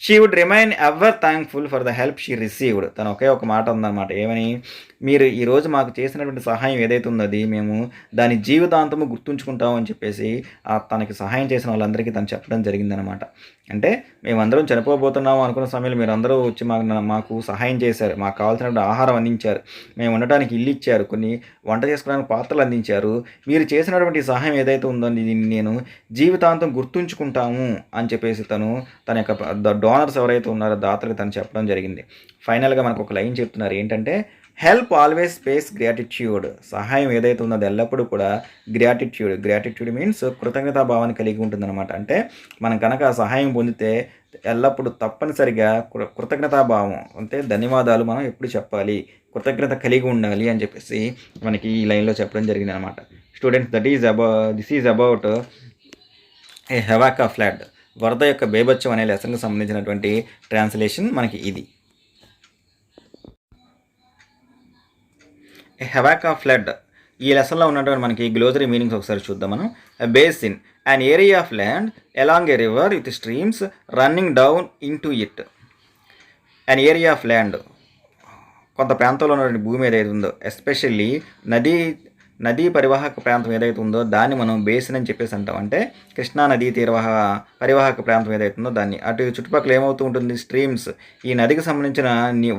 she would remain ever thankful for the help she received. తను ఒకే ఒక మాట ఉందన్నమాట. ఏమని? మీరు ఈరోజు మాకు చేసినటువంటి సహాయం ఏదైతే ఉందో అది మేము దాని జీవితాంతము గుర్తుంచుకుంటాం అని చెప్పేసి తనకి సహాయం చేసిన వాళ్ళందరికీ తను చెప్పడం జరిగిందనమాట. అంటే మేమందరం చనిపోబోతున్నాము అనుకున్న సమయంలో మీరందరూ వచ్చి మాకు సహాయం చేశారు. మాకు కావాల్సినటువంటి ఆహారం అందించారు. మేము ఉండటానికి ఇల్లు ఇచ్చారు. కొన్ని వంట చేసుకోవడానికి పాత్రలు అందించారు. మీరు చేసినటువంటి సహాయం ఏదైతే ఉందో దీన్ని నేను జీవితాంతం గుర్తుంచుకుంటాము అని చెప్పేసి తన యొక్క డోనర్స్ ఎవరైతే ఉన్నారో దాతలకు తను చెప్పడం జరిగింది. ఫైనల్గా మనకు ఒక లైన్ చెప్తున్నారు. ఏంటంటే హెల్ప్ ఆల్వేస్ పేస్ గ్రాటిట్యూడ్. సహాయం ఏదైతే ఉందో అది ఎల్లప్పుడూ కూడా గ్రాటిట్యూడ్ మీన్స్ కృతజ్ఞతాభావాన్ని కలిగి ఉంటుందన్నమాట. అంటే మనం కనుక సహాయం పొందితే ఎల్లప్పుడూ తప్పనిసరిగా కృతజ్ఞతాభావం అంటే ధన్యవాదాలు మనం ఎప్పుడు చెప్పాలి, కృతజ్ఞత కలిగి ఉండాలి అని చెప్పేసి మనకి ఈ లైన్లో చెప్పడం జరిగింది అనమాట. Students this is about a havoc of flood. వరద యొక్క బేభత్సం అనే లెసన్కి సంబంధించినటువంటి ట్రాన్స్లేషన్ మనకి ఇది. హెవాక్ ఆఫ్ ఫ్లడ్ ఈ లెసన్లో ఉన్నటువంటి మనకి గ్లోజరీ మీనింగ్స్ ఒకసారి చూద్దాం మనం. Basin an area of land along a river with streams running down into it. An area of land కొంత ప్రాంతంలో ఉన్నటువంటి భూమి ఏదైతే ఉందో ఎస్పెషల్లీ నదీ పరివాహక ప్రాంతం ఏదైతే ఉందో దాన్ని మనం బేసిన్ అని చెప్పేసి అంటాం. అంటే కృష్ణా నదీ పరివాహక ప్రాంతం ఏదైతే ఉందో దాన్ని అటు చుట్టుపక్కల ఏమవుతూ ఉంటుంది, స్ట్రీమ్స్ ఈ నదికి సంబంధించిన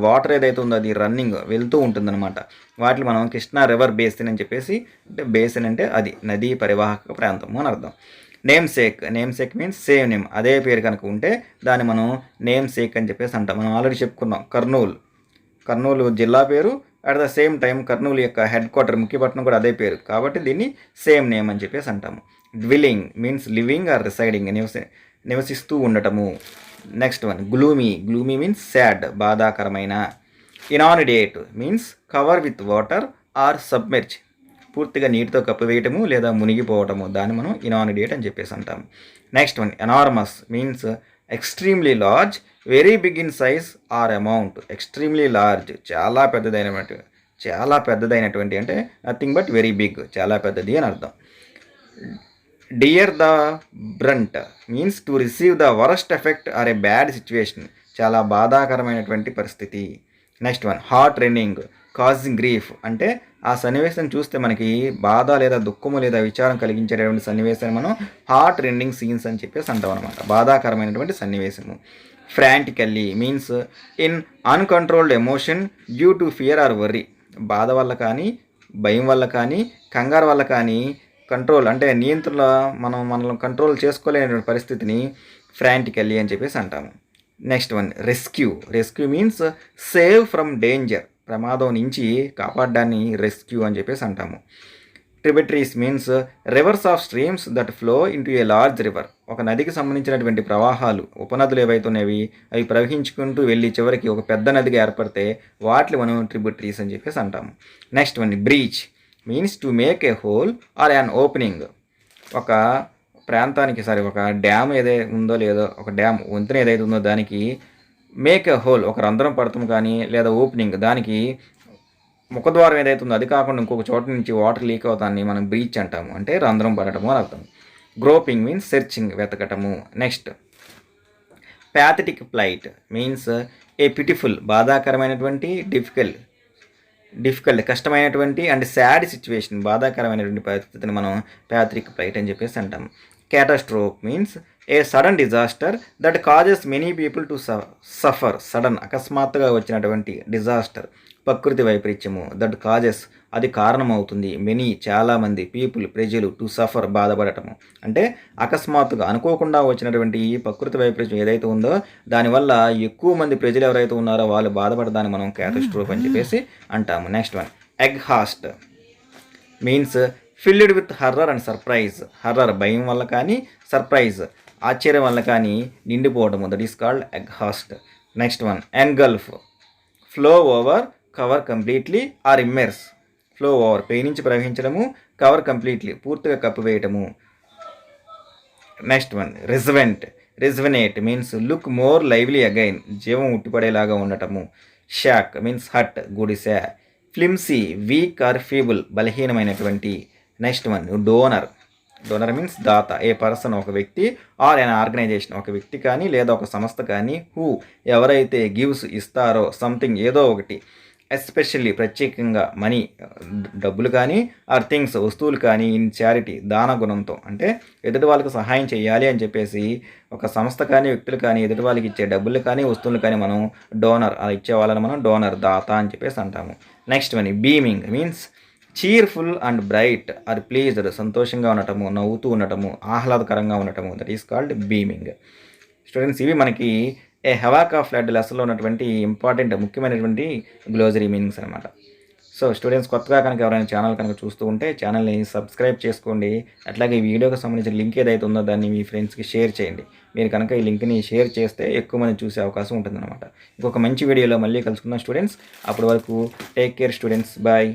వాటర్ ఏదైతే ఉందో అది రన్నింగ్ వెళ్తూ ఉంటుందన్నమాట. వాటిని మనం కృష్ణా రివర్ బేసిన్ అని చెప్పేసి, అంటే బేసిన్ అంటే అది నదీ పరివాహక ప్రాంతము అని అర్థం. Name sake means same name. అదే పేరు కనుక ఉంటే దాన్ని మనం నేమ్ సేక్ అని చెప్పేసి అంటాం. మనం ఆల్రెడీ చెప్పుకున్నాం కర్నూలు జిల్లా పేరు, at the same time Kurnool యొక్క హెడ్ క్వార్టర్ ముఖ్యపట్నం కూడా అదే పేరు, కాబట్టి దీన్ని సేమ్ నేమ్ అని చెప్పేసి అంటాము. Dwelling means living or residing, నివసిస్తూ ఉండటము. Next one gloomy means sad, బాధాకరమైన. Inundate means cover with water or submerge, పూర్తిగా నీటితో కప్పివేయటము లేదా మునిగిపోవటము, దాన్ని మనం ఇనానిడేట్ అని చెప్పేసి అంటాము. Next one enormous means extremely large, very big in size or amount. Extremely large చాలా పెద్దదైనటువంటి అంటే నథింగ్ బట్ వెరీ బిగ్, చాలా పెద్దది అని అర్థం. Bear the brunt means to receive the worst effect or a bad situation, చాలా బాధాకరమైనటువంటి పరిస్థితి. Next one heart rending causing grief, అంటే ఆ సన్నివేశం చూస్తే మనకి బాధ లేదా దుఃఖము లేదా విచారం కలిగించేటటువంటి సన్నివేశాన్ని మనం హార్ట్ రెండింగ్ సీన్స్ అని చెప్పేసి అంటాం అనమాట, బాధాకరమైనటువంటి సన్నివేశము. Frantically means in uncontrolled emotion due to fear or worry, బాధ వల్ల కానీ, భయం వల్ల కానీ, కంగారు వల్ల కానీ కంట్రోల్ అంటే నియంత్రణ మనల్ని కంట్రోల్ చేసుకోలేని పరిస్థితిని ఫ్రాంటికల్లీ అని చెప్పేసి అంటాము. Next one rescue means save from danger, ప్రమాదం నుంచి కాపాడడాన్ని రెస్క్యూ అని చెప్పేసి అంటాము. Tributaries means reverse of streams that flow into a large river, ఒక నదికి సంబంధించినటువంటి ప్రవాహాలు ఉపనదులు ఏవైతున్నాయి అవి ప్రవహించుకుంటూ వెళ్ళి చివరికి ఒక పెద్ద నదిగా ఏర్పడితే వాటిని మనం ట్రిబ్యూటరీస్ అని చెప్పేసి అంటాము. Next one breach means to make a hole or an opening, ఒక ప్రాంతానికి ఒక డ్యామ్ ఏదైతే ఉందో లేదో ఒక డ్యామ్ వంతెన ఏదైతే ఉందో దానికి మేక్ ఎ హోల్ ఒక రంధ్రం పడతాం కానీ లేదా ఓపెనింగ్ దానికి ముఖద్వారం ఏదైతే ఉందో అది కాకుండా ఇంకొక చోట నుంచి వాటర్ లీక్ అవుతాన్ని మనం బ్రీచ్ అంటాము, అంటే రంధ్రం పడటము అని అర్థం. గ్రోపింగ్ మీన్స్ సెర్చింగ్ వెతకటము. Next pathetic plight means a pitiful బాధాకరమైనటువంటి, డిఫికల్ట్ కష్టమైనటువంటి అండ్ సాడ్ సిచ్యువేషన్ బాధాకరమైనటువంటి పరిస్థితిని మనం ప్యాథటిక్ ప్లైట్ అని చెప్పేసి అంటాం. Catastrophe means a sudden disaster that causes many people to suffer, sudden అకస్మాత్తుగా వచ్చినటువంటి డిజాస్టర్ ప్రకృతి వైపరీత్యము, దట్ కాజెస్ అది కారణమవుతుంది, మెనీ చాలామంది, పీపుల్ ప్రజలు, టు సఫర్ బాధపడటము, అంటే అకస్మాత్తుగా అనుకోకుండా వచ్చినటువంటి ఈ ప్రకృతి వైపరీత్యం ఏదైతే ఉందో దానివల్ల ఎక్కువ మంది ప్రజలు ఎవరైతే ఉన్నారో వాళ్ళు బాధపడదాన్ని మనం క్యాటాస్ట్రోఫ్ అని చెప్పేసి అంటాము. Next one aghast means filled with horror and surprise, horror భయం వల్ల కానీ, సర్ప్రైజ్ ఆశ్చర్యం వల్ల కానీ నిండిపోవడము, that is called aghast. Next one engulf flow over cover completely or immerse, flow over పై నుంచి ప్రవహించడము, కవర్ కంప్లీట్లీ పూర్తిగా కప్పివేయటము. Next one rejuvenate means look more lively again, జీవం ఉట్టిపడేలాగా ఉండటము. షాక్ మీన్స్ హట్ గుడిసె. ఫ్లిమ్సీ, వీక్ ఆర్ ఫీబుల్, బలహీనమైనటువంటి. Next one donor. Donor means దాత. ఏ పర్సన్, ఒక వ్యక్తి, ఆర్ అన్ ఆర్గనైజేషన్, ఒక వ్యక్తి కానీ లేదా ఒక సంస్థ కానీ, హూ ఎవరైతే గివ్స్ ఇస్తారో, సంథింగ్ ఏదో ఒకటి, ఎస్పెషల్లీ ప్రత్యేకంగా మనీ డబ్బులు కానీ, ఆర్ థింగ్స్ వస్తువులు కానీ, ఇన్ చారిటీ దాన గుణంతో, అంటే ఎదుటి వాళ్ళకి సహాయం చేయాలి అని చెప్పేసి ఒక సంస్థ కానీ వ్యక్తులు కానీ ఎదుటి వాళ్ళకి ఇచ్చే డబ్బులు కానీ వస్తువులు కానీ మనం డోనర్, అలా ఇచ్చే వాళ్ళని మనం డోనర్ దాత అని చెప్పేసి అంటాము. Next one beaming means cheerful and bright or pleased, సంతోషంగా ఉండటము, నవ్వుతూ ఉండటము, ఆహ్లాదకరంగా ఉండటము, that is called beaming. Students, ఇవి మనకి ఏ హవాక్ ఆఫ్ ఫ్లడ్ లెసన్లో ఉన్నటువంటి ఇంపార్టెంట్ ముఖ్యమైనటువంటి గ్లోజరీ మీనింగ్స్ అనమాట. సో స్టూడెంట్స్, కొత్తగా కనుక ఎవరైనా ఛానల్ కనుక చూస్తూ ఉంటే ఛానల్ని సబ్స్క్రైబ్ చేసుకోండి. అట్లాగే ఈ వీడియోకి సంబంధించిన లింక్ ఏదైతే ఉందో దాన్ని మీ ఫ్రెండ్స్కి షేర్ చేయండి. మీరు కనుక ఈ లింక్ని షేర్ చేస్తే ఎక్కువ మంది చూసే అవకాశం ఉంటుందన్నమాట. ఇంకొక మంచి వీడియోలో మళ్ళీ కలుసుకుందాం స్టూడెంట్స్. అప్పటి వరకు టేక్ కేర్ స్టూడెంట్స్, బాయ్.